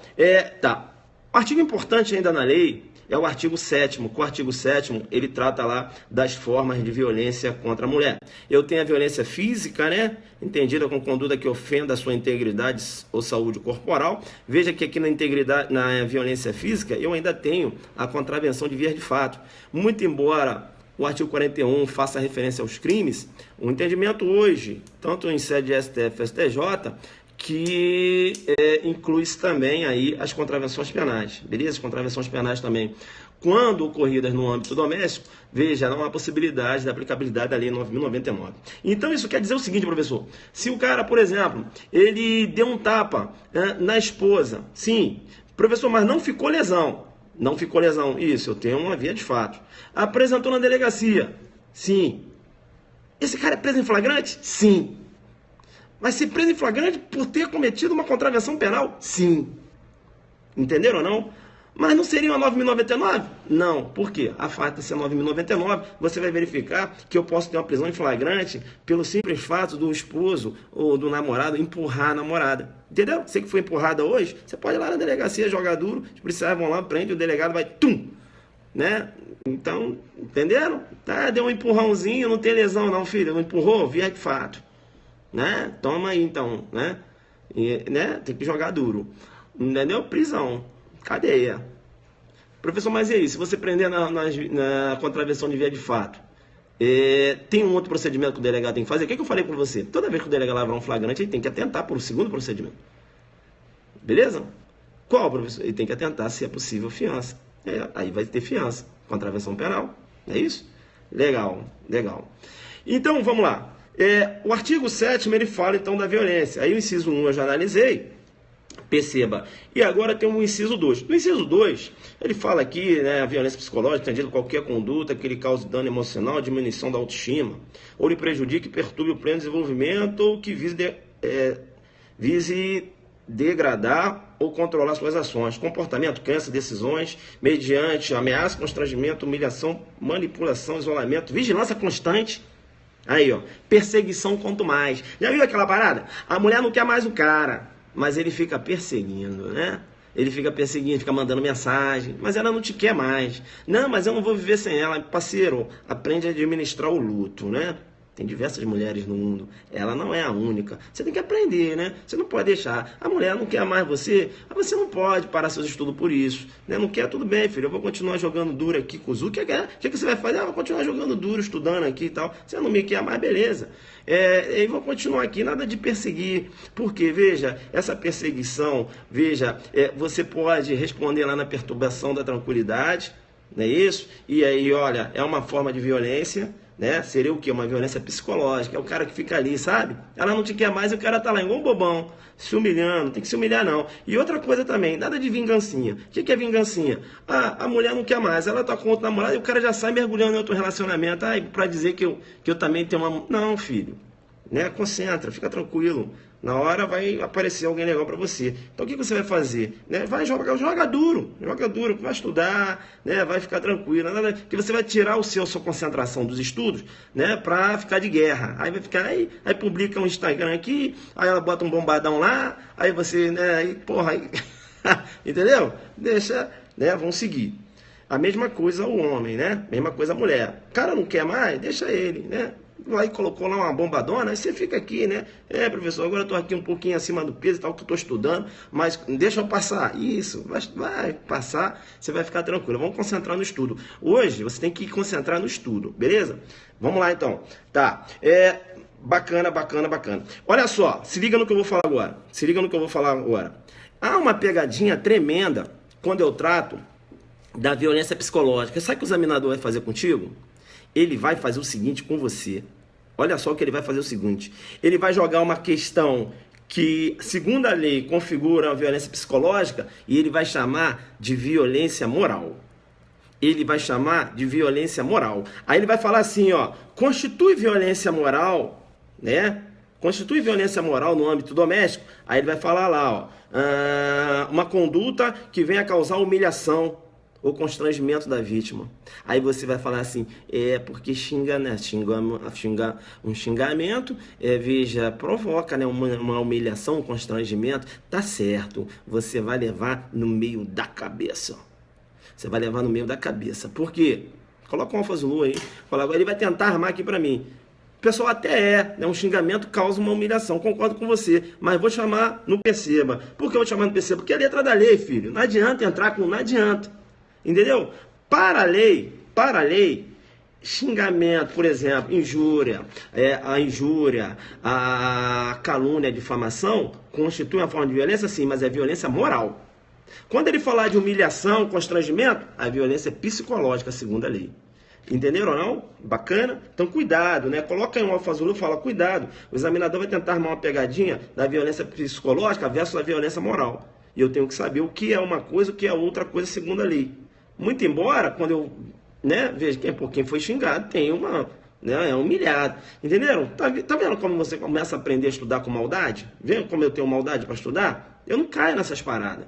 Tá. O artigo importante ainda na lei é o artigo 7º. Com o artigo 7º, ele trata lá das formas de violência contra a mulher. Eu tenho a violência física, né? Entendida com conduta que ofenda a sua integridade ou saúde corporal. Veja que aqui na violência física, eu ainda tenho a contravenção de vias de fato. Muito embora o artigo 41 faça referência aos crimes, o entendimento hoje, tanto em sede de STF e STJ, que inclui-se também aí as contravenções penais, beleza? As contravenções penais também, quando ocorridas no âmbito doméstico, veja, não há possibilidade da aplicabilidade da Lei 9.099. Então isso quer dizer o seguinte, professor, se o cara, por exemplo, ele deu um tapa na esposa, sim, professor, mas não ficou lesão, isso, eu tenho uma via de fato. Apresentou na delegacia, sim. Esse cara é preso em flagrante? Sim. Vai ser preso em flagrante por ter cometido uma contravenção penal? Sim. Entenderam ou não? Mas não seria uma 9.099? Não. Por quê? A fato de ser 9.099, você vai verificar que eu posso ter uma prisão em flagrante pelo simples fato do esposo ou do namorado empurrar a namorada. Entendeu? Você que foi empurrada hoje, você pode ir lá na delegacia, jogar duro, os policiais vão lá, prende, o delegado vai, tum! Né? Então, entenderam? Tá, deu um empurrãozinho, não tem lesão não, filho. Não empurrou, via de fato. Né? Toma aí então, né? Né? Tem que jogar duro. Entendeu? Prisão, cadeia. Professor, mas e aí? Se você prender na contravenção de via de fato, tem um outro procedimento que o delegado tem que fazer? O que eu falei para você? Toda vez que o delegado lavrar um flagrante, ele tem que atentar por um segundo procedimento. Beleza? Qual, professor? Ele tem que atentar se é possível fiança. Aí vai ter fiança. Contravenção penal. É isso? Legal, legal. Então, vamos lá. O artigo 7º, ele fala então da violência. Aí o inciso 1 eu já analisei, perceba. E agora tem o inciso 2. No inciso 2, ele fala aqui, né, a violência psicológica, entendida qualquer conduta que lhe cause dano emocional, diminuição da autoestima, ou lhe prejudique, perturbe o pleno desenvolvimento, ou que vise degradar ou controlar suas ações, comportamento, crença, decisões, mediante ameaça, constrangimento, humilhação, manipulação, isolamento, vigilância constante. Aí, ó, perseguição quanto mais. Já viu aquela parada? A mulher não quer mais o cara, mas ele fica perseguindo, né? Ele fica perseguindo, fica mandando mensagem, mas ela não te quer mais. Não, mas eu não vou viver sem ela. Parceiro, aprende a administrar o luto, né? Tem diversas mulheres no mundo. Ela não é a única. Você tem que aprender, né? Você não pode deixar. A mulher não quer mais você. Mas você não pode parar seus estudos por isso. Né? Não quer? Tudo bem, filho. Eu vou continuar jogando duro aqui com o Zu. O que você vai fazer? Eu vou continuar jogando duro, estudando aqui e tal. Você não me quer mais, beleza. Eu vou continuar aqui. Nada de perseguir. Porque, veja, essa perseguição, veja, você pode responder lá na perturbação da tranquilidade. Não é isso? E aí, olha, é uma forma de violência. Né? Seria o quê? Uma violência psicológica. É o cara que fica ali, sabe? Ela não te quer mais e o cara tá lá igual um bobão, se humilhando. Tem que se humilhar, não. E outra coisa também, nada de vingancinha. O que é vingancinha? A mulher não quer mais, ela tá com outro namorado e o cara já sai mergulhando em outro relacionamento. Pra dizer que eu também tenho uma... Não, filho. Né? Concentra, fica tranquilo. Na hora vai aparecer alguém legal para você. Então o que você vai fazer? Né? Vai joga duro, vai estudar, né? Vai ficar tranquilo. Nada, que você vai tirar a sua concentração dos estudos, né? Para ficar de guerra. Aí vai ficar, aí publica um Instagram aqui, aí ela bota um bombadão lá, aí você, né? Aí, porra, aí... entendeu? Deixa, né? Vamos seguir. A mesma coisa o homem, né? Mesma coisa a mulher. O cara não quer mais, deixa ele, né? Aí colocou lá uma bombadona, aí você fica aqui, né? Professor, agora eu tô aqui um pouquinho acima do peso e tal, que eu tô estudando, mas deixa eu passar. Isso, vai passar, você vai ficar tranquilo. Vamos concentrar no estudo. Hoje, você tem que concentrar no estudo, beleza? Vamos lá, então. Tá, bacana. Olha só, se liga no que eu vou falar agora. Há uma pegadinha tremenda quando eu trato da violência psicológica. Sabe o que o examinador vai fazer contigo? Ele vai fazer o seguinte com você. Olha só o que ele vai fazer o seguinte. Ele vai jogar uma questão que, segundo a lei, configura a violência psicológica, e ele vai chamar de violência moral. Ele vai chamar de violência moral. Aí ele vai falar assim, ó, constitui violência moral, né? Constitui violência moral no âmbito doméstico. Aí ele vai falar lá, ó, uma conduta que venha a causar humilhação ou constrangimento da vítima. Aí você vai falar assim, porque xinga, né? Um xingamento, veja, provoca, né? Uma humilhação, um constrangimento. Tá certo, você vai levar no meio da cabeça. Você vai levar no meio da cabeça. Por quê? Coloca um alfa-zulu aí. Ele vai tentar armar aqui pra mim. O pessoal até né? Um xingamento causa uma humilhação. Concordo com você. Mas vou chamar no perceba. Por que eu vou chamar no perceba? Porque é a letra da lei, filho. Não adianta entrar com... Não adianta. Entendeu? Para a lei, xingamento, por exemplo, injúria, a injúria, a calúnia, a difamação, constitui uma forma de violência, sim, mas é violência moral. Quando ele falar de humilhação, constrangimento, a violência é psicológica, segundo a lei. Entenderam ou não? Bacana? Então, cuidado, né? Coloca aí um alfa-zulu e fala, cuidado. O examinador vai tentar armar uma pegadinha da violência psicológica versus a violência moral. E eu tenho que saber o que é uma coisa e o que é outra coisa, segundo a lei. Muito embora, quando eu vejo quem foi xingado, tem uma... é humilhado. Entenderam? Tá vendo como você começa a aprender a estudar com maldade? Vendo como eu tenho maldade para estudar? Eu não caio nessas paradas.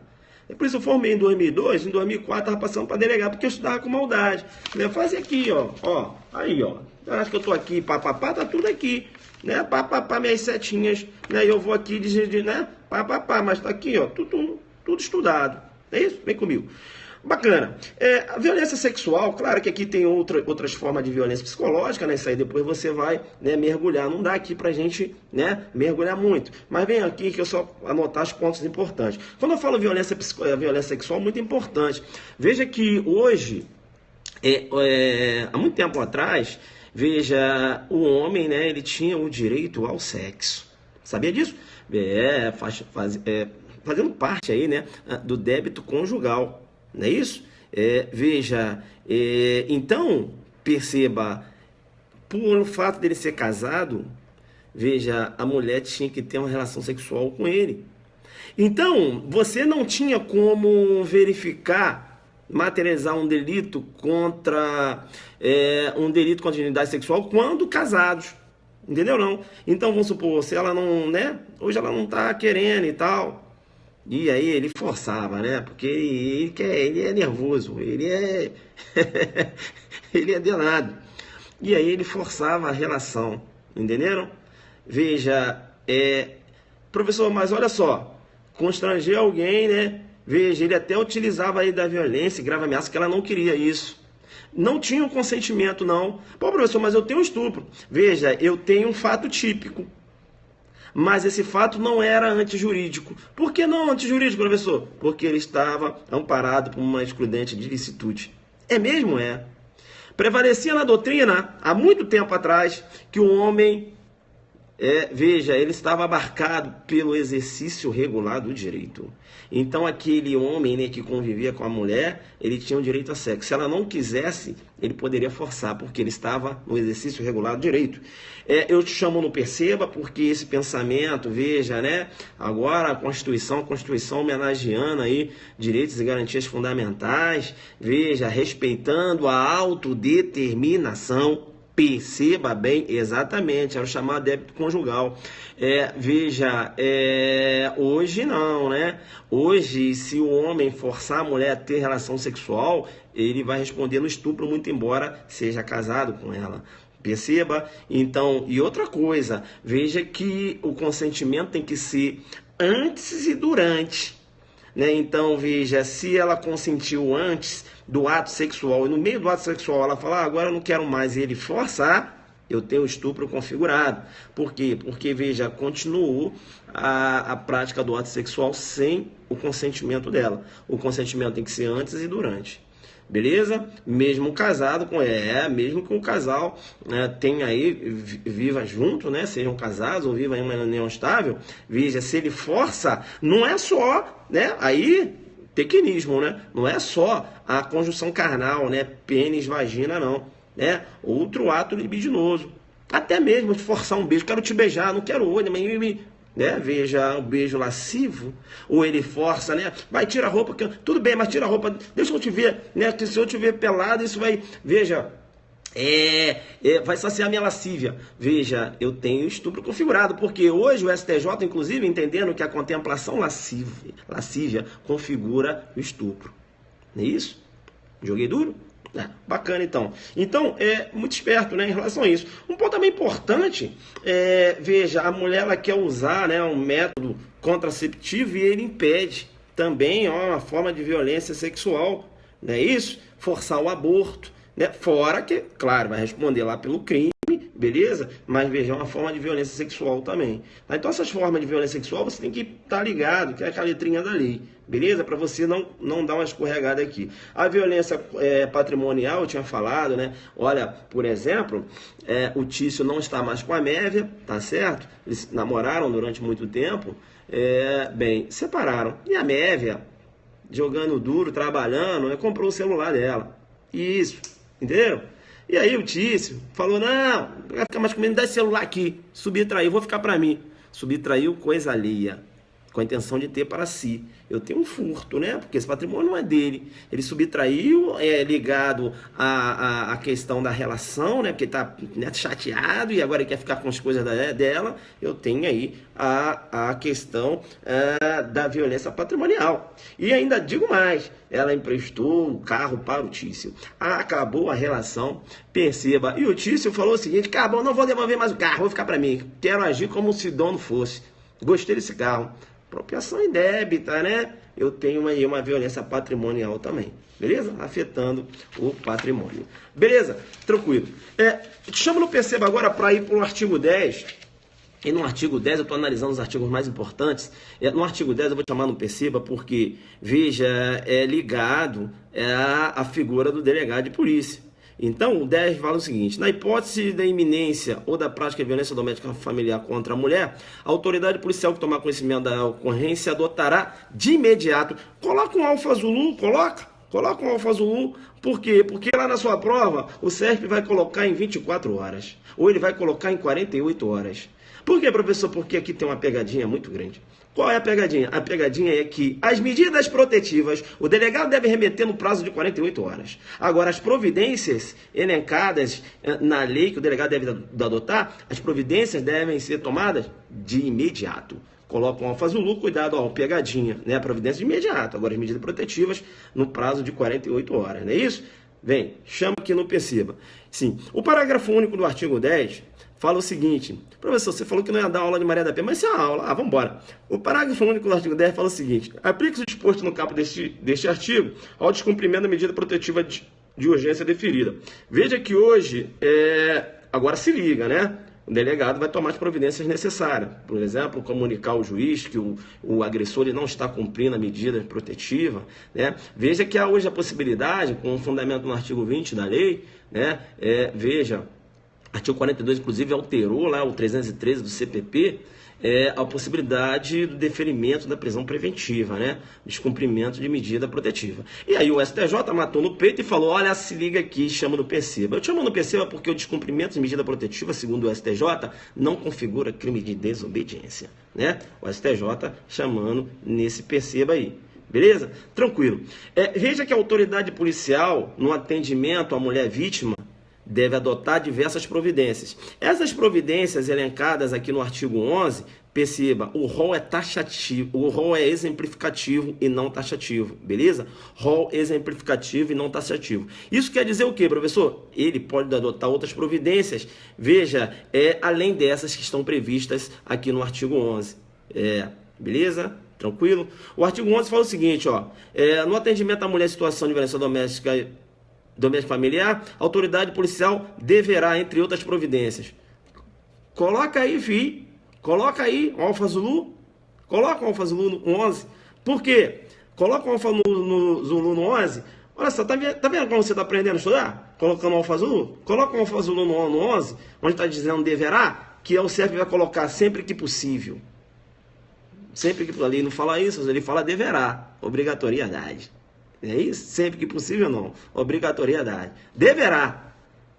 É por isso eu formei em 2002, em 2004 estava passando para delegado, porque eu estudava com maldade. Eu fazia aqui, ó, aí, ó. Acho que eu tô aqui, papapá, tá tudo aqui, né? Papapá, minhas setinhas, né? E eu vou aqui, né? Papapá, mas tá aqui, ó, tudo estudado. É isso? Vem comigo. Bacana. A violência sexual, claro que aqui tem outras formas de violência psicológica, né? Isso aí depois você vai mergulhar. Não dá aqui pra gente mergulhar muito. Mas vem aqui que eu só anotar os pontos importantes. Quando eu falo violência sexual, muito importante. Veja que hoje, há muito tempo atrás, veja, o homem, né? Ele tinha o direito ao sexo. Sabia disso? Fazendo parte aí, né? Do débito conjugal. Não é isso? Veja, então, perceba, por o fato dele ser casado, veja, a mulher tinha que ter uma relação sexual com ele. Então, você não tinha como verificar, materializar um delito contra a dignidade sexual quando casados. Entendeu, não? Então, vamos supor, se ela não, hoje ela não tá querendo e tal... E aí ele forçava, né? Porque ele é nervoso, ele é ele é danado. E aí ele forçava a relação, entenderam? Veja, professor, mas olha só, constranger alguém, né? Veja, ele até utilizava aí da violência e grave ameaça, que ela não queria isso. Não tinha um consentimento, não. Pô, professor, mas eu tenho um estupro. Veja, eu tenho um fato típico. Mas esse fato não era antijurídico. Por que não antijurídico, professor? Porque ele estava amparado por uma excludente de licitude. É mesmo? É. Prevalecia na doutrina, há muito tempo atrás, que o homem, veja, ele estava abarcado pelo exercício regular do direito. Então aquele homem, né, que convivia com a mulher, ele tinha o direito a sexo. Se ela não quisesse, ele poderia forçar, porque ele estava no exercício regular do direito. Eu te chamo no perceba, porque esse pensamento, veja, né, agora a Constituição homenageando aí direitos e garantias fundamentais, veja, respeitando a autodeterminação. Perceba bem, exatamente, era o chamado débito conjugal. Veja, hoje não, né? Hoje, se o homem forçar a mulher a ter relação sexual, ele vai responder no estupro, muito embora seja casado com ela. Perceba? Então, e outra coisa, veja que o consentimento tem que ser antes e durante. Né? Então, veja, se ela consentiu antes do ato sexual e no meio do ato sexual ela fala, agora eu não quero mais, e ele forçar, eu tenho o estupro configurado. Por quê? Porque, veja, continuou a prática do ato sexual sem o consentimento dela. O consentimento tem que ser antes e durante. Beleza? Mesmo casado com mesmo que o casal tenha aí, viva junto, né? Sejam casados ou vivam em uma união estável, veja, se ele força, não é só, né? Aí, tequinismo, né? Não é só a conjunção carnal, né? Pênis, vagina, não, né? Outro ato libidinoso. Até mesmo de forçar um beijo, quero te beijar, não quero olho, mas né? Veja, o beijo lascivo, ou ele força, né? Vai, tira a roupa, tudo bem, mas tira a roupa, deixa eu te ver, né? Se eu te ver pelado, isso vai, veja, vai saciar minha lascívia. Veja, eu tenho estupro configurado, porque hoje o STJ, inclusive, entendendo que a contemplação lascívia configura o estupro. Não é isso? Joguei duro? Bacana, então. Então, é muito esperto, né, em relação a isso. Um ponto também importante, veja, a mulher ela quer usar, né, um método contraceptivo e ele impede também uma forma de violência sexual, não é isso? Forçar o aborto, né? Fora que, claro, vai responder lá pelo crime, beleza? Mas veja, é uma forma de violência sexual também. Então, essas formas de violência sexual você tem que estar ligado, que é aquela letrinha da lei, beleza? Para você não dar uma escorregada aqui. A violência patrimonial, eu tinha falado, né? Olha, por exemplo, o Tício não está mais com a Mévia, tá certo? Eles namoraram durante muito tempo, bem, separaram. E a Mévia, jogando duro, trabalhando, comprou o celular dela. Isso, entendeu? E aí o Tício falou, não vai ficar mais comigo, dá esse celular aqui, subtraiu, vou ficar para mim. Subtraiu coisa alheia, com a intenção de ter para si. Eu tenho um furto, né? Porque esse patrimônio não é dele. Ele subtraiu, ligado à questão da relação, né? Porque está, né, chateado e agora ele quer ficar com as coisas dela. Eu tenho aí a questão da violência patrimonial. E ainda digo mais, ela emprestou o carro para o Tício. Acabou a relação, perceba. E o Tício falou o seguinte, acabou, não vou devolver mais o carro, vou ficar para mim. Quero agir como se dono fosse. Gostei desse carro. Apropriação indébita, né? Eu tenho aí uma violência patrimonial também, beleza? Afetando o patrimônio. Beleza? Tranquilo. Te chamo no Perceba agora para ir para o artigo 10. E no artigo 10, eu estou analisando os artigos mais importantes. No artigo 10 eu vou chamar no Perceba porque, veja, é ligado à figura do delegado de polícia. Então, o 10 fala o seguinte, na hipótese da iminência ou da prática de violência doméstica familiar contra a mulher, a autoridade policial que tomar conhecimento da ocorrência adotará de imediato, coloca um Alfa Zulu, coloca um Alfa Zulu, por quê? Porque lá na sua prova, o CERP vai colocar em 24 horas, ou ele vai colocar em 48 horas. Por quê, professor? Porque aqui tem uma pegadinha muito grande. Qual é a pegadinha? A pegadinha é que as medidas protetivas, o delegado deve remeter no prazo de 48 horas. Agora, as providências elencadas na lei que o delegado deve adotar, as providências devem ser tomadas de imediato. Coloca um Alfa Zulu, cuidado, pegadinha, né? A providência de imediato. Agora, as medidas protetivas no prazo de 48 horas, não é isso? Vem, chama aqui no Perceba. Sim, o parágrafo único do artigo 10 fala o seguinte, professor, você falou que não ia dar aula de Maria da Penha, mas isso é uma aula, vamos embora. O parágrafo único do artigo 10 fala o seguinte, aplica-se o disposto no caput deste artigo ao descumprimento da medida protetiva de urgência deferida. Veja que hoje, agora se liga, né? O delegado vai tomar as providências necessárias. Por exemplo, comunicar ao juiz que o agressor ele não está cumprindo a medida protetiva, né? Veja que há hoje a possibilidade, com o fundamento no artigo 20 da lei, né? Veja, artigo 42, inclusive, alterou lá o 313 do CPP, a possibilidade do deferimento da prisão preventiva, né? Descumprimento de medida protetiva. E aí o STJ matou no peito e falou, olha, se liga aqui, chama no Perceba. Eu chamo no Perceba porque o descumprimento de medida protetiva, segundo o STJ, não configura crime de desobediência, né? O STJ chamando nesse Perceba aí. Beleza? Tranquilo. Veja que a autoridade policial, no atendimento à mulher vítima, deve adotar diversas providências. Essas providências elencadas aqui no artigo 11, perceba, o rol é taxativo, o rol é exemplificativo e não taxativo, beleza? Rol exemplificativo e não taxativo. Isso quer dizer o quê, professor? Ele pode adotar outras providências, veja, além dessas que estão previstas aqui no artigo 11. Beleza? Tranquilo? O artigo 11 fala o seguinte, no atendimento à mulher em situação de violência doméstica familiar, a autoridade policial deverá, entre outras providências. Coloca aí, filho. Coloca aí o Alfa Zulu. Coloca o Alfa Zulu no 11. Por quê? Coloca o Alfa Zulu no 11. Olha só, tá vendo como você está aprendendo a estudar? Colocando o Alfa Zulu. Coloca o Alfa Zulu no 11, onde está dizendo deverá, que o CERP vai colocar sempre que possível. Sempre que ali não fala isso, ele fala deverá. Obrigatoriedade. É isso? Sempre que possível, não. Obrigatoriedade. Deverá,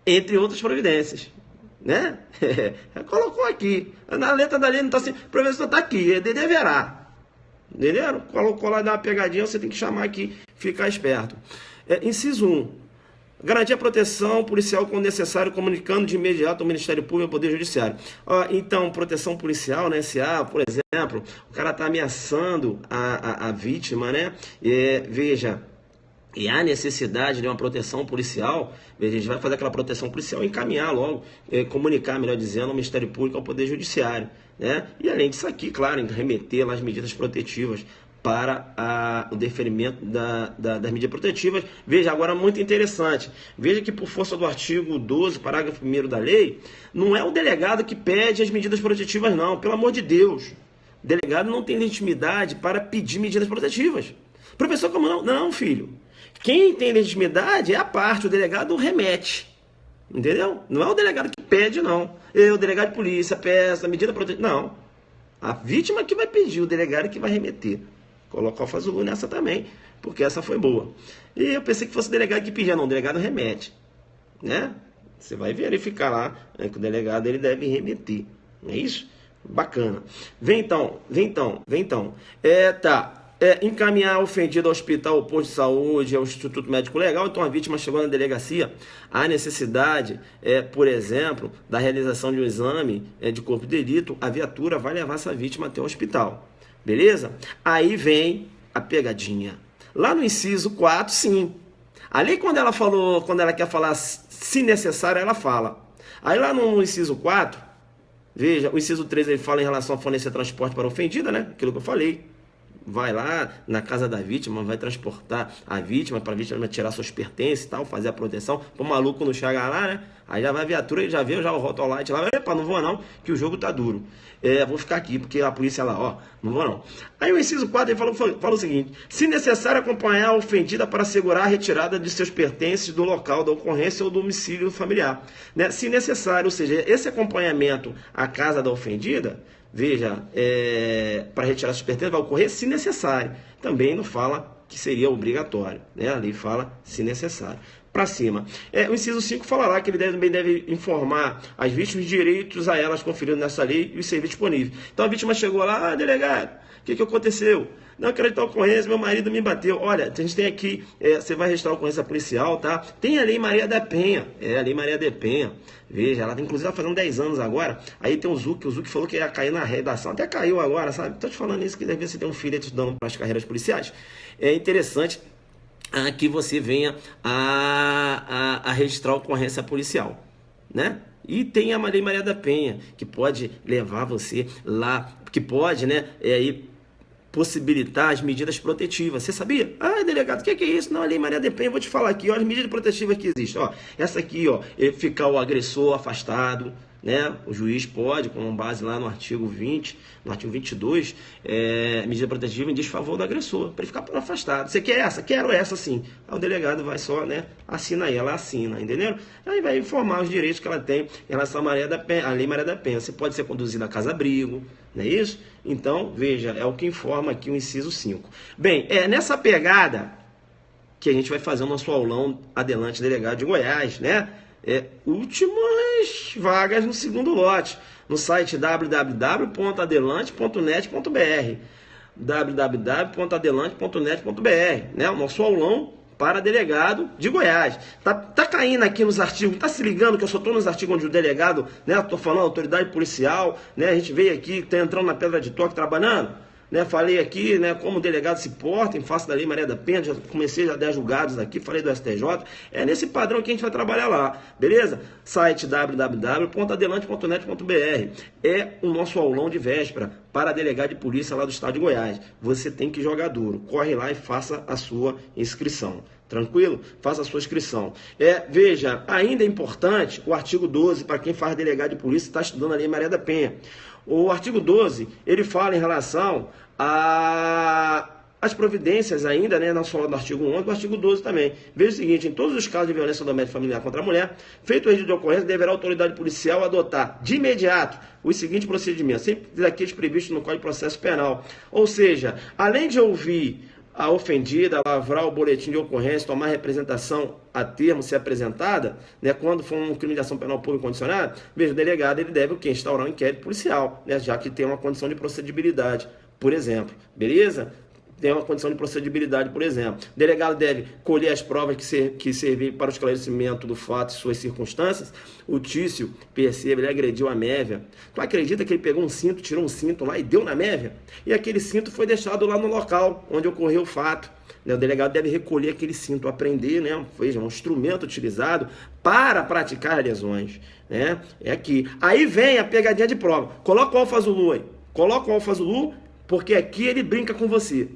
entre outras providências. né? Colocou aqui. Na letra da lei não está assim, o professor está aqui, ele deverá. Entendeu? Colocou lá, dá uma pegadinha, você tem que chamar aqui, ficar esperto. Inciso 1. Garantir a proteção policial quando necessário, comunicando de imediato ao Ministério Público e ao Poder Judiciário. Então, proteção policial, né? SA, por exemplo, o cara está ameaçando a vítima, né? Veja, e há necessidade de uma proteção policial, a gente vai fazer aquela proteção policial e encaminhar logo, comunicar, melhor dizendo, ao Ministério Público e ao Poder Judiciário, né? E além disso aqui, claro, remeter lá as medidas protetivas para o deferimento das medidas protetivas. Veja, agora muito interessante, veja que por força do artigo 12, parágrafo 1º da lei, não é o delegado que pede as medidas protetivas não, pelo amor de Deus. O delegado não tem legitimidade para pedir medidas protetivas. Professor, como não? Não, filho. Quem tem legitimidade é a parte, o delegado remete. Entendeu? Não é o delegado que pede, não. O delegado de polícia peça a medida protetiva. Não. A vítima que vai pedir, o delegado que vai remeter. Coloca o Fazulu nessa também, porque essa foi boa. E eu pensei que fosse o delegado que pedia, não, o delegado remete, né? Você vai verificar lá, né, que o delegado ele deve remeter, não é isso? Bacana. Vem então. Encaminhar o ofendido ao hospital, ao posto de saúde, ao Instituto Médico Legal. Então a vítima chegou na delegacia, há necessidade, por exemplo, da realização de um exame de corpo de delito, a viatura vai levar essa vítima até o hospital. Beleza? Aí vem a pegadinha. Lá no inciso 4, sim. Ali quando ela quer falar se necessário, ela fala. Aí lá no inciso 4, veja, o inciso 3 ele fala em relação a fornecer transporte para a ofendida, né? Aquilo que eu falei. Vai lá na casa da vítima, vai transportar a vítima para a vítima tirar seus pertences e tal, fazer a proteção. O maluco não chega lá, né? Aí já vai a viatura, ele já vê já o rotolite lá. Epa, não vou não, que o jogo tá duro. Vou ficar aqui, porque a polícia lá, não vou não. Aí o inciso 4 ele fala o seguinte: se necessário acompanhar a ofendida para assegurar a retirada de seus pertences do local da ocorrência ou do domicílio familiar. Né? Se necessário, ou seja, esse acompanhamento à casa da ofendida, veja, para retirar seus pertences vai ocorrer se necessário. Também não fala que seria obrigatório, né? Ali fala se necessário. Para cima. O inciso 5 fala lá que ele também deve informar as vítimas de direitos a elas conferidos nessa lei e os serviços disponíveis. Então a vítima chegou lá, delegado, o que aconteceu? Não, eu quero registrar a ocorrência, meu marido me bateu. Olha, a gente tem aqui, você vai registrar a ocorrência policial, tá? Tem a Lei Maria da Penha, a Lei Maria da Penha. Veja, ela inclusive está fazendo 10 anos agora. Aí tem o Zuc falou que ia cair na redação, até caiu agora, sabe? Tô te falando isso, que deve ser ter um filho estudando para as carreiras policiais. É interessante que você venha a registrar a ocorrência policial, né? E tem a Lei Maria da Penha, que pode levar você lá, que pode, né, possibilitar as medidas protetivas. Você sabia? Delegado, o que é isso? Não, a Lei Maria da Penha, eu vou te falar aqui, ó, as medidas protetivas que existem. Ó, essa aqui, ó, ficar o agressor afastado, né? O juiz pode, com base lá no artigo 20, no artigo 22, medida protetiva em desfavor do agressor, para ele ficar afastado. Você quer essa? Quero essa, sim. Aí o delegado vai só, né? Assina aí, ela assina, entendeu? Aí vai informar os direitos que ela tem em relação à Lei Maria da Penha. Você pode ser conduzido a casa-abrigo, não é isso? Então, veja, é o que informa aqui o inciso 5. Bem, nessa pegada que a gente vai fazer o nosso aulão Adelante Delegado de Goiás, né? Últimas vagas no segundo lote, no site www.adelante.net.br www.adelante.net.br, né? O nosso aulão para delegado de Goiás. Tá caindo aqui nos artigos, tá se ligando que eu só tô nos artigos onde o delegado, né? Tô falando autoridade policial, né? A gente veio aqui, tá entrando na pedra de toque trabalhando. Né, falei aqui, né, como o delegado se porta em face da Lei Maria da Penha, já comecei a dar julgados aqui, falei do STJ, nesse padrão que a gente vai trabalhar lá, beleza? Site www.adelante.net.br o nosso aulão de véspera para delegado de polícia lá do estado de Goiás. Você tem que jogar duro, corre lá e faça a sua inscrição. Tranquilo? Faça a sua inscrição. Veja, ainda é importante o artigo 12, para quem faz delegado de polícia e está estudando a Lei Maria da Penha. O artigo 12, ele fala em relação às providências ainda, né, não só do artigo 11, do artigo 12 também. Veja o seguinte: em todos os casos de violência doméstica familiar contra a mulher, feito o registro de ocorrência, deverá a autoridade policial adotar de imediato os seguintes procedimentos, sempre daqueles previstos no Código de Processo Penal. Ou seja, além de ouvir a ofendida lavrar o boletim de ocorrência, tomar representação a termo ser apresentada, né, quando for um crime de ação penal pública condicionada, veja, o delegado ele deve o quê? Instaurar um inquérito policial, né, já que tem uma condição de procedibilidade, por exemplo, beleza? Tem uma condição de procedibilidade, por exemplo. O delegado deve colher as provas que servirem para o esclarecimento do fato e suas circunstâncias. O Tício, perceba, ele agrediu a Mévia. Tu acredita que ele pegou um cinto, tirou um cinto lá e deu na Mévia? E aquele cinto foi deixado lá no local onde ocorreu o fato. O delegado deve recolher aquele cinto, apreender, né? Veja, um instrumento utilizado para praticar lesões, né? É aqui. Aí vem a pegadinha de prova. Coloca o Alfa Zulu aí. Coloca o Alfa Zulu, porque aqui ele brinca com você.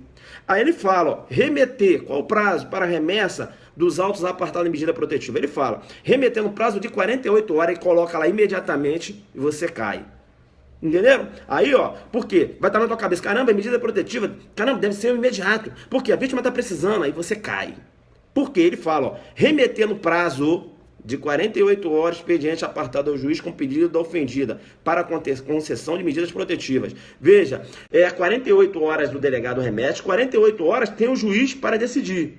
Aí ele fala, ó, remeter, qual o prazo para remessa dos autos apartados em medida protetiva? Ele fala, remeter no prazo de 48 horas e coloca lá imediatamente e você cai. Entenderam? Aí, ó, por quê? Vai estar na tua cabeça, caramba, é medida protetiva, caramba, deve ser imediato. Porque a vítima está precisando, aí você cai. Porque ele fala, ó, remeter no prazo de 48 horas, expediente apartado ao juiz com pedido da ofendida para concessão de medidas protetivas. Veja, 48 horas do delegado remete, 48 horas tem o juiz para decidir.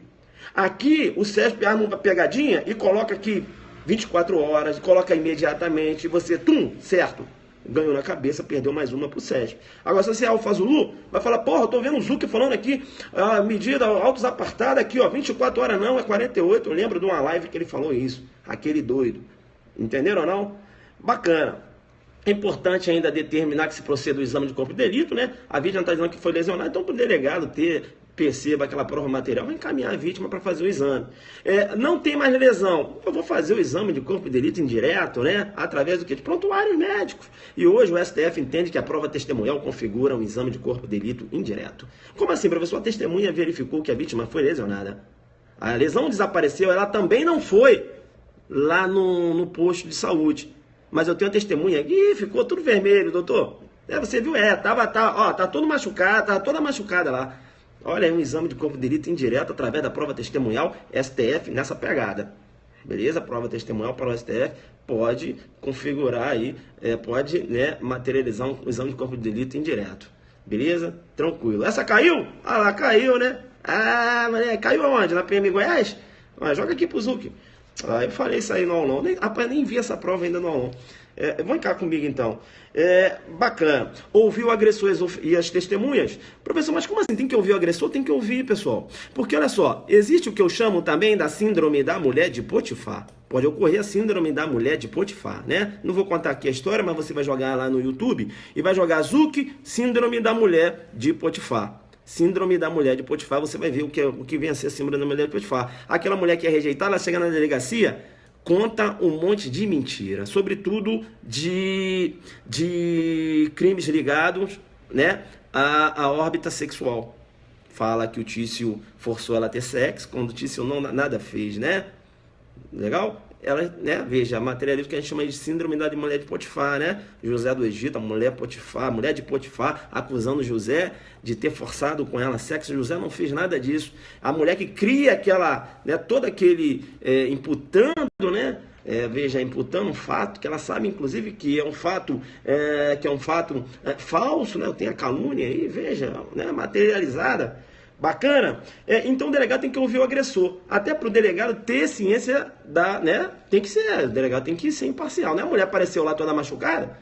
Aqui, o SESP arma uma pegadinha e coloca aqui 24 horas, coloca imediatamente, você, certo. Ganhou na cabeça, perdeu mais uma pro SESP. Agora, se você é Alfa Zulu, vai falar, porra, eu tô vendo o Zuc falando aqui, a medida autos apartada aqui, ó, 24 horas não, é 48. Eu lembro de uma live que ele falou isso, aquele doido. Entenderam ou não? Bacana. É importante ainda determinar que se proceda o exame de corpo de delito, né? A vítima está dizendo que foi lesionada, então para o delegado perceba aquela prova material, vai encaminhar a vítima para fazer o exame. Não tem mais lesão, eu vou fazer o exame de corpo de delito indireto, né? Através do quê? De prontuários médicos. E hoje o STF entende que a prova testemunhal configura um exame de corpo de delito indireto. Como assim, professor? A testemunha verificou que a vítima foi lesionada. A lesão desapareceu, ela também não foi lá no posto de saúde. Mas eu tenho uma testemunha aqui, ficou tudo vermelho, doutor. Você viu? Tá todo machucado, tá toda machucada lá. Olha, é um exame de corpo de delito indireto através da prova testemunhal, STF nessa pegada. Beleza? A prova testemunhal para o STF pode configurar aí, pode, né, materializar um exame de corpo de delito indireto. Beleza? Tranquilo. Essa caiu? Ah lá, caiu, né? Ah, mas caiu aonde? Na PM Goiás? Joga aqui pro Zuc. Eu falei isso aí no aulão. Rapaz, nem vi essa prova ainda no aulão. Vão cá comigo então. Bacana. Ouvir o agressor e as testemunhas. Professor, mas como assim? Tem que ouvir o agressor? Tem que ouvir, pessoal. Porque olha só, existe o que eu chamo também da síndrome da mulher de Potifar. Pode ocorrer a síndrome da mulher de Potifar, né? Não vou contar aqui a história, mas você vai jogar lá no YouTube e vai jogar Zuc, síndrome da mulher de Potifar. Síndrome da mulher de Potifar, você vai ver o que vem a ser a síndrome da mulher de Potifar. Aquela mulher que é rejeitada, ela chega na delegacia, conta um monte de mentira, sobretudo de crimes ligados, né, à órbita sexual. Fala que o Tício forçou ela a ter sexo, quando o Tício nada fez, né? Legal? Ela, né, veja, a materialismo que a gente chama de síndrome da mulher de Potifar, né? José do Egito, a mulher de Potifar, acusando José de ter forçado com ela sexo. José não fez nada disso. A mulher que cria aquela, né, todo aquele, imputando, né? Veja, imputando um fato que ela sabe, inclusive, que é um fato, falso, né? Tem a calúnia aí, veja, né, materializada. Bacana? Então o delegado tem que ouvir o agressor. Até para o delegado ter ciência né? O delegado tem que ser imparcial, né? A mulher apareceu lá toda machucada,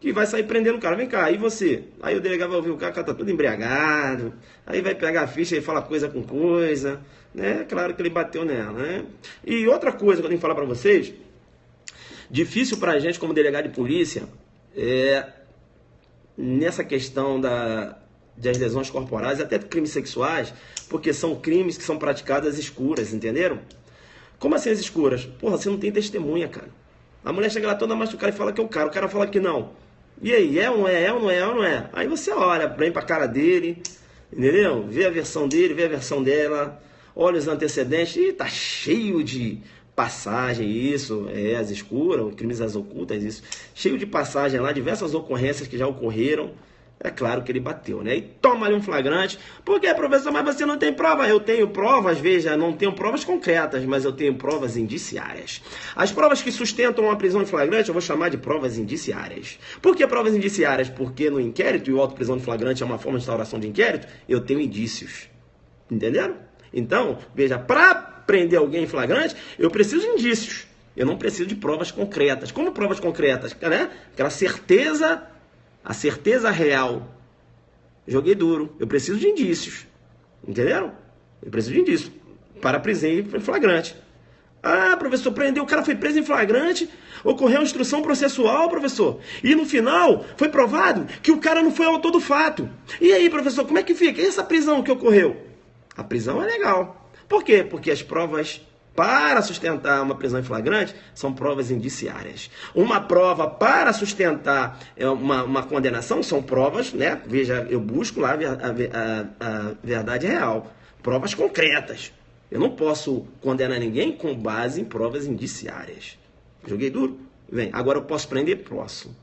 que vai sair prendendo o cara. Vem cá, e você? Aí o delegado vai ouvir o cara tá todo embriagado, aí vai pegar a ficha e fala coisa com coisa, né? Claro que ele bateu nela, né? E outra coisa que eu tenho que falar para vocês, difícil para a gente como delegado de polícia, nessa questão das lesões corporais, até crimes sexuais, porque são crimes que são praticados às escuras, entenderam? Como assim às escuras? Porra, você não tem testemunha, cara. A mulher chega lá toda machucada e fala que é o cara fala que não. E aí, ou não é? Aí você olha bem pra cara dele, entendeu? Vê a versão dele, vê a versão dela, olha os antecedentes, e tá cheio de passagem, isso, as escuras, crimes às ocultas, isso, cheio de passagem lá, diversas ocorrências que já ocorreram. É claro que ele bateu, né? E toma ali um flagrante. Por quê, professor? Mas você não tem prova? Eu tenho provas, veja, não tenho provas concretas, mas eu tenho provas indiciárias. As provas que sustentam a prisão em flagrante eu vou chamar de provas indiciárias. Por que provas indiciárias? Porque no inquérito, e o auto-prisão de flagrante é uma forma de instauração de inquérito, eu tenho indícios. Entenderam? Então, veja, para prender alguém em flagrante, eu preciso de indícios. Eu não preciso de provas concretas. Como provas concretas? Né? Aquela certeza, a certeza real. Joguei duro. Eu preciso de indícios. Entenderam? Eu preciso de indícios para prisão em flagrante. Ah, professor, prendeu, o cara foi preso em flagrante, ocorreu instrução processual, professor. E no final foi provado que o cara não foi autor do fato. E aí, professor, como é que fica? E essa prisão que ocorreu? A prisão é legal. Por quê? Porque as provas para sustentar uma prisão em flagrante são provas indiciárias. Uma prova para sustentar uma condenação são provas, né? Veja, eu busco lá a verdade real. Provas concretas. Eu não posso condenar ninguém com base em provas indiciárias. Joguei duro? Vem. Agora eu posso prender? Posso.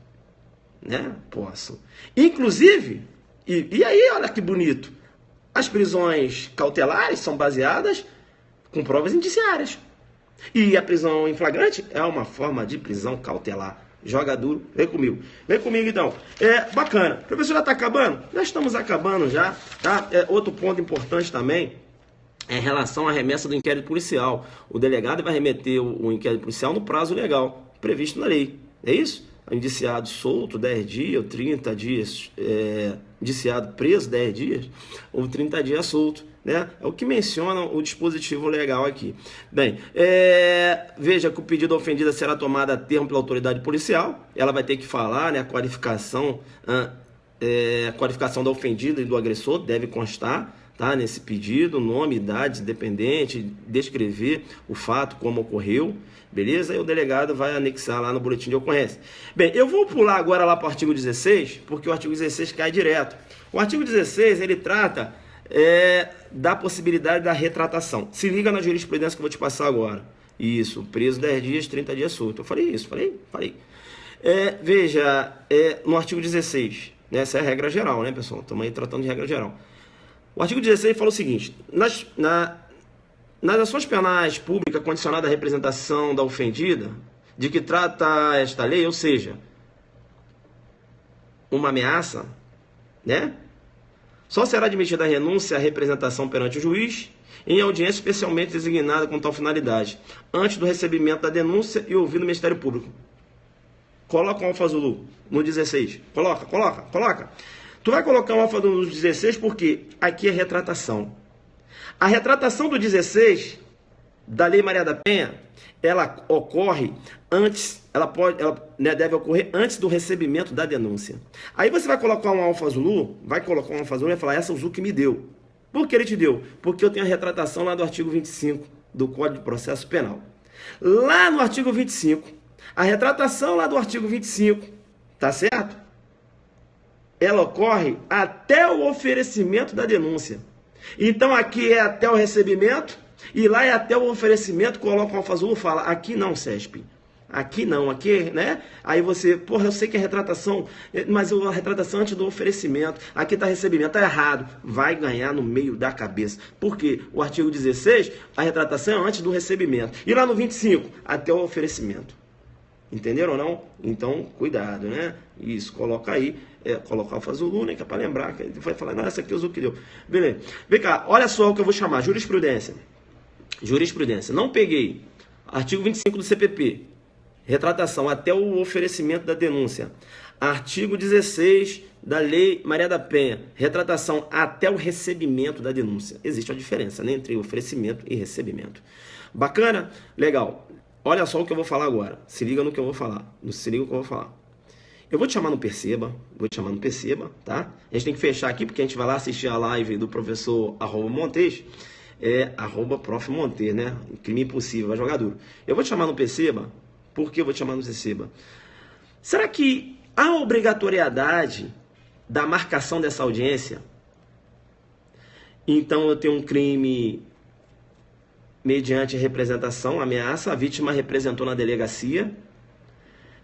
Né? Posso. Inclusive, e aí, olha que bonito. As prisões cautelares são baseadas com provas indiciárias. E a prisão em flagrante é uma forma de prisão cautelar. Joga duro, vem comigo. Vem comigo então. Bacana. O professor já está acabando? Já estamos acabando já. Tá? Outro ponto importante também é em relação à remessa do inquérito policial. O delegado vai remeter o inquérito policial no prazo legal, previsto na lei. É isso? Indiciado solto, 10 dias ou 30 dias, indiciado preso, 10 dias, ou 30 dias solto, né? É o que menciona o dispositivo legal aqui. Bem, veja que o pedido da ofendida será tomado a termo pela autoridade policial, ela vai ter que falar, né, a qualificação da ofendida e do agressor deve constar, tá, nesse pedido, nome, idade, dependente, descrever o fato, como ocorreu, beleza? E o delegado vai anexar lá no boletim de ocorrência. Bem, eu vou pular agora lá para o artigo 16, porque o artigo 16 cai direto. O artigo 16, ele trata da possibilidade da retratação. Se liga na jurisprudência que eu vou te passar agora. Isso, preso 10 dias, 30 dias solto. Eu falei isso, falei. Veja, no artigo 16, né, essa é a regra geral, né, pessoal? Estamos aí tratando de regra geral. O artigo 16 fala o seguinte: nas ações penais públicas condicionadas à representação da ofendida, de que trata esta lei, ou seja, uma ameaça, né? Só será admitida a renúncia à representação perante o juiz em audiência especialmente designada com tal finalidade, antes do recebimento da denúncia e ouvido o Ministério Público. Coloca um alfazulu no 16. Coloca. Tu vai colocar um alfazulu no 16 porque aqui é retratação. A retratação do 16 da Lei Maria da Penha, ela ocorre antes, deve ocorrer antes do recebimento da denúncia. Aí você vai colocar um alfazulu, e vai falar, essa o Zuc me deu. Por que ele te deu? Porque eu tenho a retratação lá do artigo 25 do Código de Processo Penal. Lá no artigo 25, a retratação lá do artigo 25, tá certo? Ela ocorre até o oferecimento da denúncia. Então aqui é até o recebimento e lá é até o oferecimento. Coloca um alfazulu e fala, aqui não, CESP. Aqui não, aqui, né? Aí você, porra, eu sei que é retratação, mas a retratação antes do oferecimento, aqui tá recebimento, tá errado. Vai ganhar no meio da cabeça. Por quê? O artigo 16, a retratação é antes do recebimento. E lá no 25, até o oferecimento. Entenderam ou não? Então, cuidado, né? Isso, coloca aí, colocar o alfazulu, né? Que é para lembrar, que ele vai falar, não, essa aqui é o Zuc que deu. Beleza. Vem cá, olha só o que eu vou chamar, jurisprudência. Jurisprudência. Não peguei. Artigo 25 do CPP. Retratação até o oferecimento da denúncia. Artigo 16 da Lei Maria da Penha. Retratação até o recebimento da denúncia. Existe uma diferença, né, entre oferecimento e recebimento. Bacana? Legal. Olha só o que eu vou falar agora. Se liga no que eu vou falar. Se liga no que eu vou falar. Eu vou te chamar no Perceba. Tá? A gente tem que fechar aqui, porque a gente vai lá assistir a live do professor @Montes. @Prof. Montes, né? Crime impossível, vai jogar duro. Eu vou te chamar no Perceba. Por que eu vou te chamar no Perceba? Será que há obrigatoriedade da marcação dessa audiência? Então eu tenho um crime mediante representação, ameaça, a vítima representou na delegacia.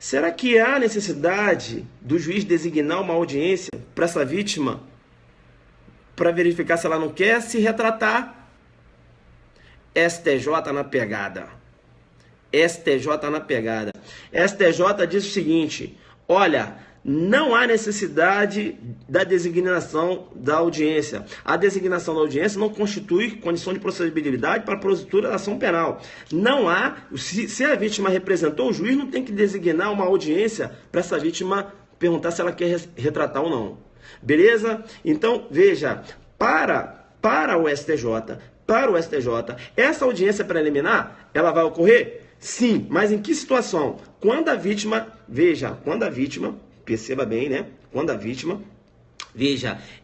Será que há necessidade do juiz designar uma audiência para essa vítima para verificar se ela não quer se retratar? STJ na pegada. STJ diz o seguinte: olha, não há necessidade da designação da audiência. A designação da audiência não constitui condição de procedibilidade para a propositura da ação penal. Não há, se a vítima representou, o juiz não tem que designar uma audiência para essa vítima perguntar se ela quer retratar ou não. Beleza? Então, veja, para o STJ, essa audiência preliminar, ela vai ocorrer? Sim, mas em que situação? Quando a vítima, perceba bem, né? Quando a vítima,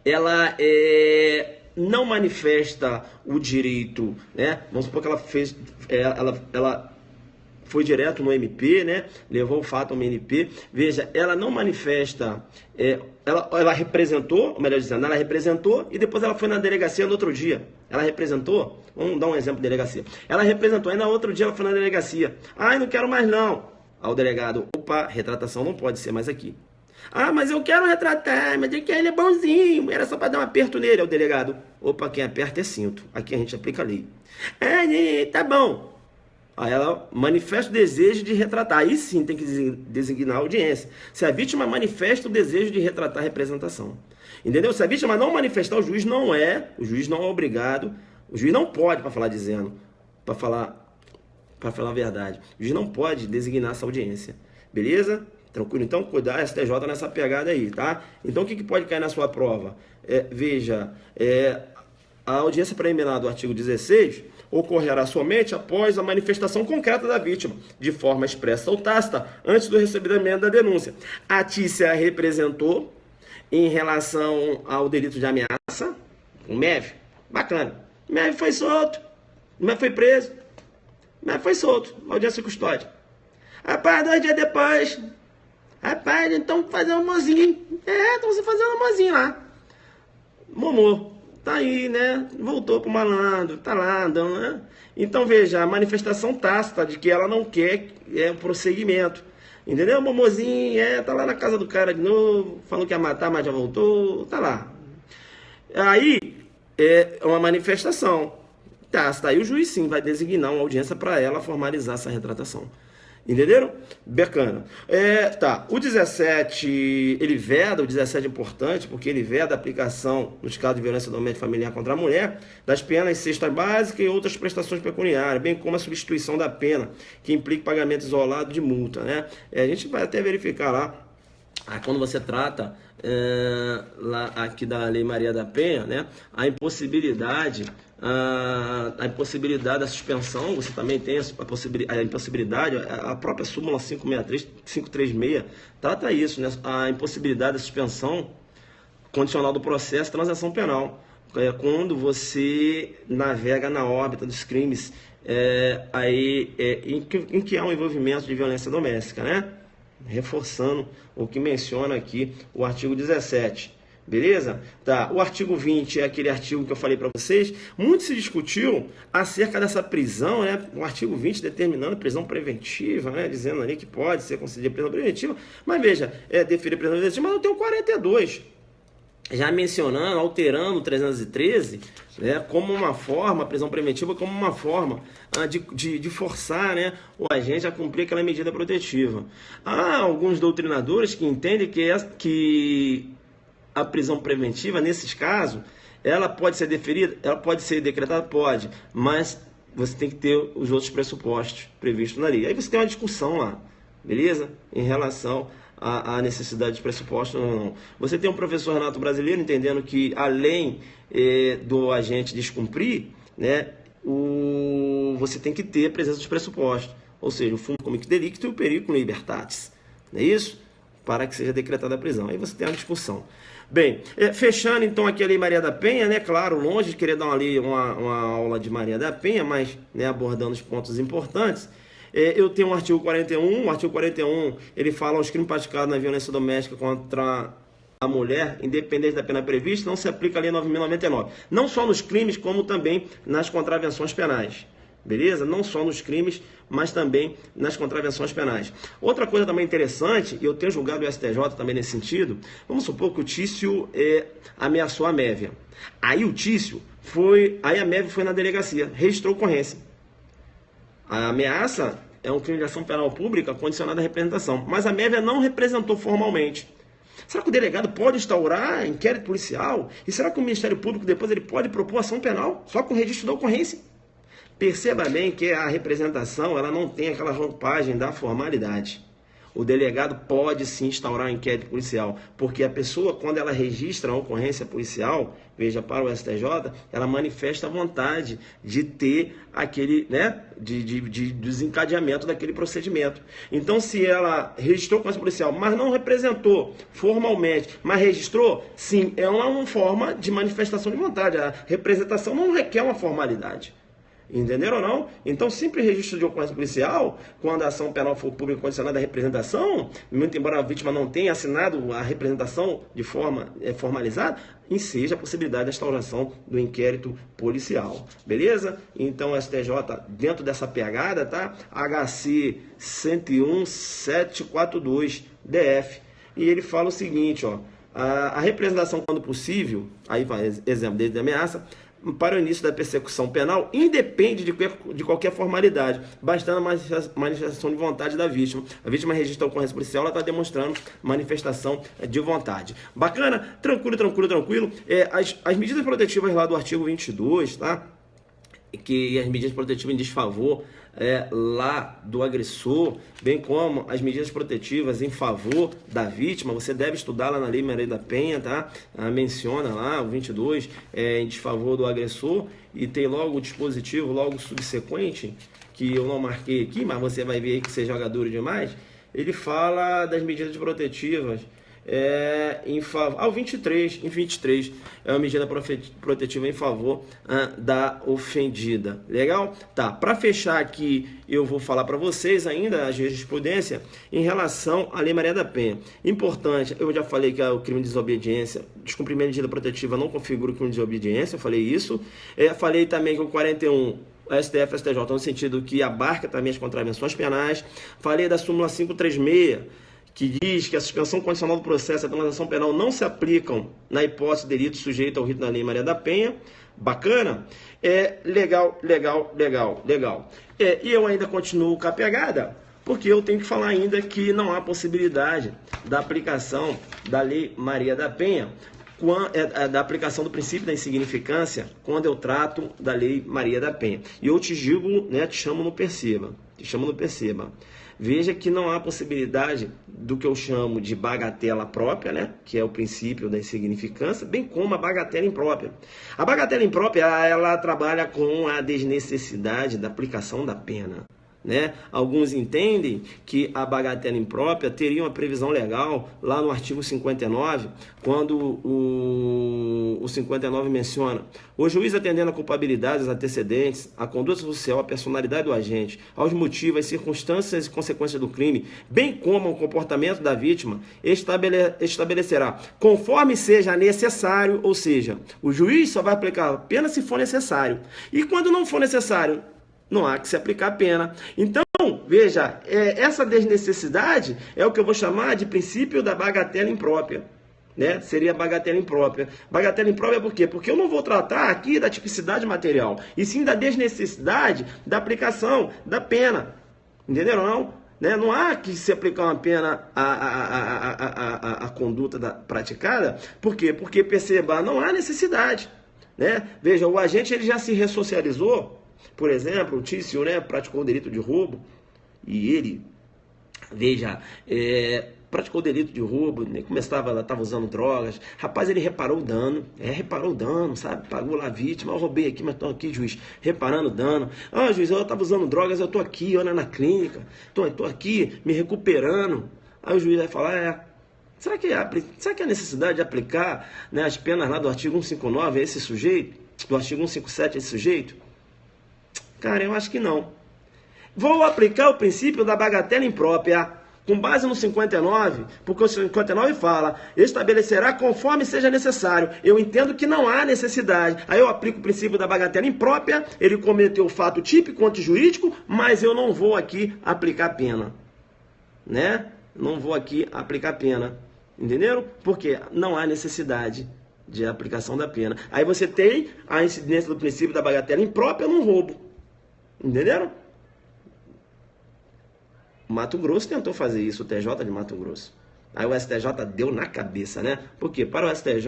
ela não manifesta o direito, né? Vamos supor que ela fez, ela foi direto no MP, né? Levou o fato ao MP. Veja, ela não manifesta, ela representou, melhor dizendo, ela representou e depois ela foi na delegacia no outro dia. Ela representou, vamos dar um exemplo de delegacia. Ela representou e no outro dia ela foi na delegacia. Ai, não quero mais não. Ao delegado, opa, retratação não pode ser mais aqui. Ah, mas eu quero retratar, mas ele é bonzinho, era só para dar um aperto nele. Ao delegado, opa, quem aperta é cinto. Aqui a gente aplica a lei. Tá bom. Aí ela manifesta o desejo de retratar. Aí sim tem que designar a audiência. Se a vítima manifesta o desejo de retratar a representação. Entendeu? Se a vítima não manifestar, o juiz não é obrigado, o juiz não pode, para falar a verdade, o juiz não pode designar essa audiência. Beleza? Tranquilo? Então, cuidar, STJ nessa pegada aí, tá? Então, o que pode cair na sua prova? Veja, a audiência preliminar do artigo 16 ocorrerá somente após a manifestação concreta da vítima, de forma expressa ou tácita, antes do recebimento da denúncia. A Tícia representou em relação ao delito de ameaça, o MEV, bacana. O MEV foi solto, o MEV foi preso, o MEV foi solto, audiência custódia. Rapaz, 2 dias depois, rapaz, então fazer um mozinho. Então você fazendo um mozinho lá. Momô. Tá aí, né? Voltou pro malandro, tá lá andando, né? Então, veja, a manifestação tácita de que ela não quer o prosseguimento. Entendeu? Momozinho, tá lá na casa do cara de novo, falou que ia matar, mas já voltou, tá lá. Aí, é uma manifestação tácita. Aí o juiz, sim, vai designar uma audiência para ela formalizar essa retratação. Entenderam? Bacana. Tá. O 17, ele veda, o 17 é importante, porque ele veda a aplicação, nos casos de violência doméstica e familiar contra a mulher, das penas cesta básica e outras prestações pecuniárias, bem como a substituição da pena, que implica pagamento isolado de multa, né? A gente vai até verificar lá, quando você trata lá aqui da Lei Maria da Penha, né? A impossibilidade da suspensão, você também tem a impossibilidade, a própria súmula 536 trata isso, né? A impossibilidade da suspensão condicional do processo de transação penal. Quando você navega na órbita dos crimes em que há um envolvimento de violência doméstica, né? Reforçando o que menciona aqui o artigo 17. Beleza? Tá. O artigo 20 é aquele artigo que eu falei para vocês. Muito se discutiu acerca dessa prisão, né? O artigo 20 determinando prisão preventiva, né? Dizendo ali que pode ser concedida prisão preventiva. Mas veja, deferir prisão preventiva, mas eu tenho 42. Já mencionando, alterando o 313, né, como uma forma, a prisão preventiva como uma forma de forçar, né, o agente a cumprir aquela medida protetiva. Há alguns doutrinadores que entendem que a prisão preventiva, nesses casos, ela pode ser deferida, ela pode ser decretada, pode, mas você tem que ter os outros pressupostos previstos na lei. Aí você tem uma discussão lá, beleza? Em relação à necessidade de pressupostos ou não. Você tem um professor Renato Brasileiro entendendo que, além do agente descumprir, né, você tem que ter a presença dos pressupostos, ou seja, o fundo comic delicto e o periculum libertatis, não é isso? Para que seja decretada a prisão. Aí você tem uma discussão. Bem, fechando então aqui a Lei Maria da Penha, né? Claro, longe de querer dar uma aula de Maria da Penha, mas, né, abordando os pontos importantes. Eu tenho um artigo 41, o artigo 41 ele fala aos crimes praticados na violência doméstica contra a mulher, independente da pena prevista, não se aplica a Lei 9.099. Não só nos crimes, como também nas contravenções penais. Beleza? Não só nos crimes, mas também nas contravenções penais. Outra coisa também interessante, e eu tenho julgado o STJ também nesse sentido, vamos supor que o Tício ameaçou a Mévia. Aí a Mévia foi na delegacia, registrou ocorrência. A ameaça é um crime de ação penal pública condicionada à representação, mas a Mévia não representou formalmente. Será que o delegado pode instaurar inquérito policial? E será que o Ministério Público depois ele pode propor ação penal só com registro da ocorrência? Perceba bem que a representação ela não tem aquela roupagem da formalidade. O delegado pode sim instaurar um inquérito policial, porque a pessoa, quando ela registra a ocorrência policial, veja, para o STJ, ela manifesta a vontade de ter aquele, né, de desencadeamento daquele procedimento. Então, se ela registrou a ocorrência policial, mas não representou formalmente, mas registrou, sim, é uma forma de manifestação de vontade. A representação não requer uma formalidade. Entenderam ou não? Então, simples registro de ocorrência policial, quando a ação penal for pública condicionada à representação, muito embora a vítima não tenha assinado a representação de forma formalizada, enseja a possibilidade da instauração do inquérito policial. Beleza? Então, o STJ, dentro dessa pegada, tá? HC 101.742 DF. E ele fala o seguinte, ó. A representação, quando possível, aí vai exemplo desde a ameaça, para o início da persecução penal, independe de qualquer formalidade, bastando a manifestação de vontade da vítima. A vítima registra a ocorrência policial, ela está demonstrando manifestação de vontade. Bacana? Tranquilo, tranquilo, tranquilo. As medidas protetivas lá do artigo 22, tá? Que as medidas protetivas em desfavor lá do agressor, bem como as medidas protetivas em favor da vítima, você deve estudar lá na Lei Maria da Penha, tá? Menciona lá o 22 em desfavor do agressor e tem logo o dispositivo, logo subsequente, que eu não marquei aqui, mas você vai ver aí que você joga duro demais, ele fala das medidas protetivas em favor, ao 23, em 23 é uma medida protetiva em favor da ofendida. Legal? Tá, para fechar aqui, eu vou falar para vocês ainda a jurisprudência em relação à Lei Maria da Penha. Importante, eu já falei que o crime de desobediência, descumprimento de medida protetiva não configura o crime de desobediência, eu falei isso. Falei também que o 41 STF e STJ no sentido que abarca também as contravenções penais. Falei da súmula 536, que diz que a suspensão condicional do processo e a transação penal não se aplicam na hipótese de delito sujeito ao rito da Lei Maria da Penha. Bacana? Legal. E eu ainda continuo com a pegada, porque eu tenho que falar ainda que não há possibilidade da aplicação da Lei Maria da Penha, da aplicação do princípio da insignificância, quando eu trato da Lei Maria da Penha. E eu te digo, né, te chamo no perceba. Veja que não há possibilidade do que eu chamo de bagatela própria, né? Que é o princípio da insignificância, bem como a bagatela imprópria. A bagatela imprópria, ela trabalha com a desnecessidade da aplicação da pena, né? Alguns entendem que a bagatela imprópria teria uma previsão legal lá no artigo 59, quando o 59 menciona: o juiz, atendendo a culpabilidade, os antecedentes, a conduta social, a personalidade do agente, aos motivos, as circunstâncias e consequências do crime, bem como o comportamento da vítima, estabelecerá, conforme seja necessário, ou seja, o juiz só vai aplicar a pena se for necessário. E quando não for necessário, não há que se aplicar a pena. Então, veja, essa desnecessidade é o que eu vou chamar de princípio da bagatela imprópria, né? Seria a bagatela imprópria. Bagatela imprópria por quê? Porque eu não vou tratar aqui da tipicidade material, e sim da desnecessidade da aplicação da pena. Entenderam, não? Né? Não há que se aplicar uma pena à conduta praticada. Por quê? Porque, perceba, não há necessidade, né? Veja, o agente ele já se ressocializou. Por exemplo, o Tício, né, praticou o delito de roubo e ele, veja, praticou o delito de roubo, né, estava usando drogas. Rapaz, ele reparou o dano, sabe? Pagou lá a vítima: eu roubei aqui, mas estou aqui, juiz, reparando o dano. Ah, juiz, eu estava usando drogas, eu estou aqui, olha, na clínica, estou aqui me recuperando. Aí o juiz vai falar: será que há necessidade de aplicar, né, as penas lá do artigo 159 a esse sujeito, do artigo 157 a esse sujeito? Cara, eu acho que não. Vou aplicar o princípio da bagatela imprópria, com base no 59, porque o 59 fala: estabelecerá conforme seja necessário. Eu entendo que não há necessidade. Aí eu aplico o princípio da bagatela imprópria, ele cometeu o fato típico antijurídico, mas eu não vou aqui aplicar pena, né? Não vou aqui aplicar pena. Entenderam? Porque não há necessidade de aplicação da pena. Aí você tem a incidência do princípio da bagatela imprópria num roubo. Entenderam? Mato Grosso tentou fazer isso, o TJ de Mato Grosso. Aí o STJ deu na cabeça, né? Porque para o STJ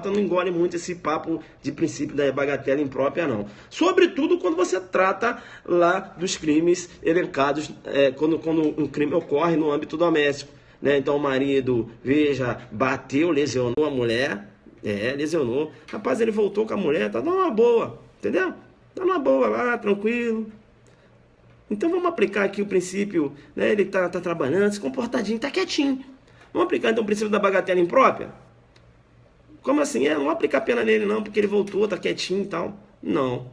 não engole muito esse papo de princípio da bagatela imprópria, não. Sobretudo quando você trata lá dos crimes elencados, quando um crime ocorre no âmbito doméstico, né? Então o marido, veja, bateu, lesionou a mulher, lesionou. Rapaz, ele voltou com a mulher, tá numa boa, entendeu? Tá numa boa lá, tranquilo. Então vamos aplicar aqui o princípio, né? Ele tá trabalhando, se comportadinho, tá quietinho. Vamos aplicar então o princípio da bagatela imprópria? Como assim? Não vou aplicar pena nele não, porque ele voltou, tá quietinho e tal. Não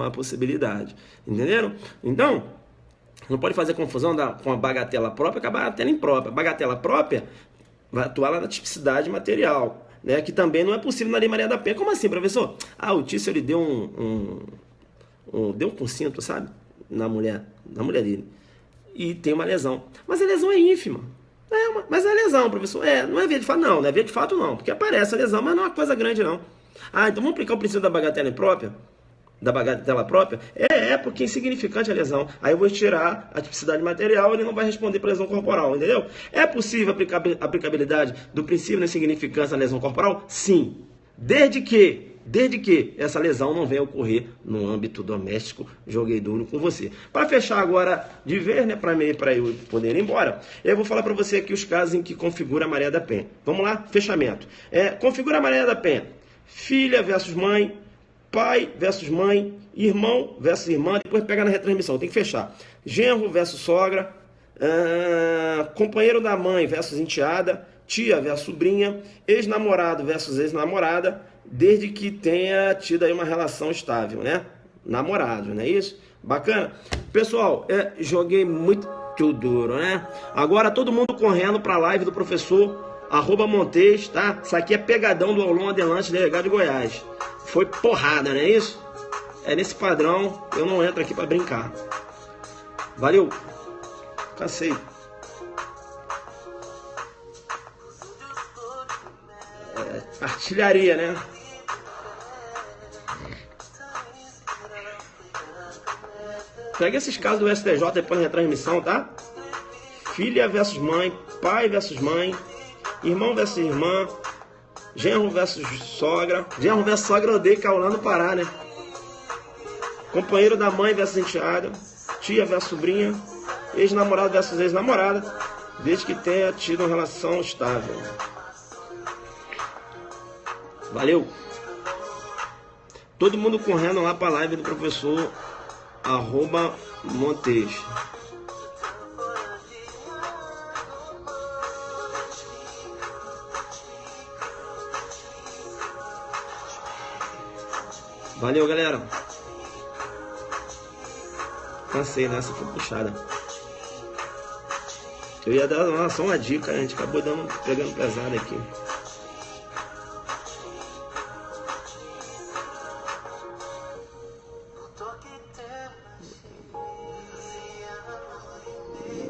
há possibilidade. Entenderam? Então, não pode fazer confusão com a bagatela própria com a bagatela imprópria. A bagatela própria vai atuar lá na tipicidade material, né? Que também não é possível na Lei Maria da Penha. Como assim, professor? O Tício, ele deu deu um consinto, sabe? Na mulher dele. E tem uma lesão. Mas a lesão é ínfima. Mas é lesão, professor. Não é via de fato, não. Não é via de fato, não. Porque aparece a lesão, mas não é uma coisa grande, não. Então vamos aplicar o princípio da bagatela imprópria? Da bagatela própria? Porque é insignificante a lesão. Aí eu vou tirar a tipicidade material, ele não vai responder para lesão corporal, entendeu? É possível aplicar a aplicabilidade do princípio da insignificância na lesão corporal? Sim. Desde que essa lesão não venha ocorrer no âmbito doméstico, joguei duro com você. Para fechar agora de vez, né, para eu poder ir embora, eu vou falar para você aqui os casos em que configura a Maria da Penha. Vamos lá? Fechamento. Configura a Maria da Penha. Filha versus mãe, pai versus mãe, irmão versus irmã, depois pega na retransmissão, tem que fechar. Genro versus sogra, companheiro da mãe versus enteada, tia versus sobrinha, ex-namorado versus ex-namorada, desde que tenha tido aí uma relação estável, né? Namorado, não é isso? Bacana? Pessoal, joguei muito duro, né? Agora todo mundo correndo para a live do professor @Montes, tá? Isso aqui é pegadão do Aulão Adelante, delegado de Goiás. Foi porrada, não é isso? É nesse padrão, eu não entro aqui para brincar. Valeu. Cansei. Artilharia, né? Pega esses casos do STJ depois na retransmissão, tá? Filha versus mãe, pai versus mãe, irmão versus irmã, genro versus sogra. Genro versus sogra eu odeio Caulã no Pará, né? Companheiro da mãe versus enteada, tia versus sobrinha, ex-namorado versus ex-namorada, desde que tenha tido uma relação estável. Valeu! Todo mundo correndo lá para a live do professor @Montes. Valeu, galera. Cansei, né? Essa foi puxada. Eu ia dar só uma dica, a gente acabou pegando pesado aqui.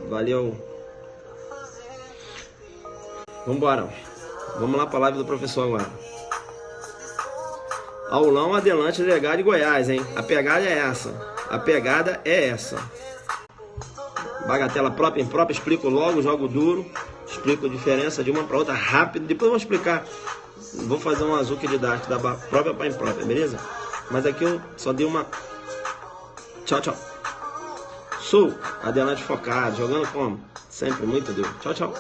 Valeu. Vambora. Vamos lá para a live do professor agora. Aulão Adelante, delegado de Goiás, hein? A pegada é essa. Bagatela própria, imprópria, explico logo, jogo duro. Explico a diferença de uma para outra rápido. Depois eu vou explicar. Vou fazer um azul que didático da própria para imprópria, beleza? Mas aqui eu só dei uma... Tchau. Sou Adelante focado, jogando como? Sempre muito duro. Tchau.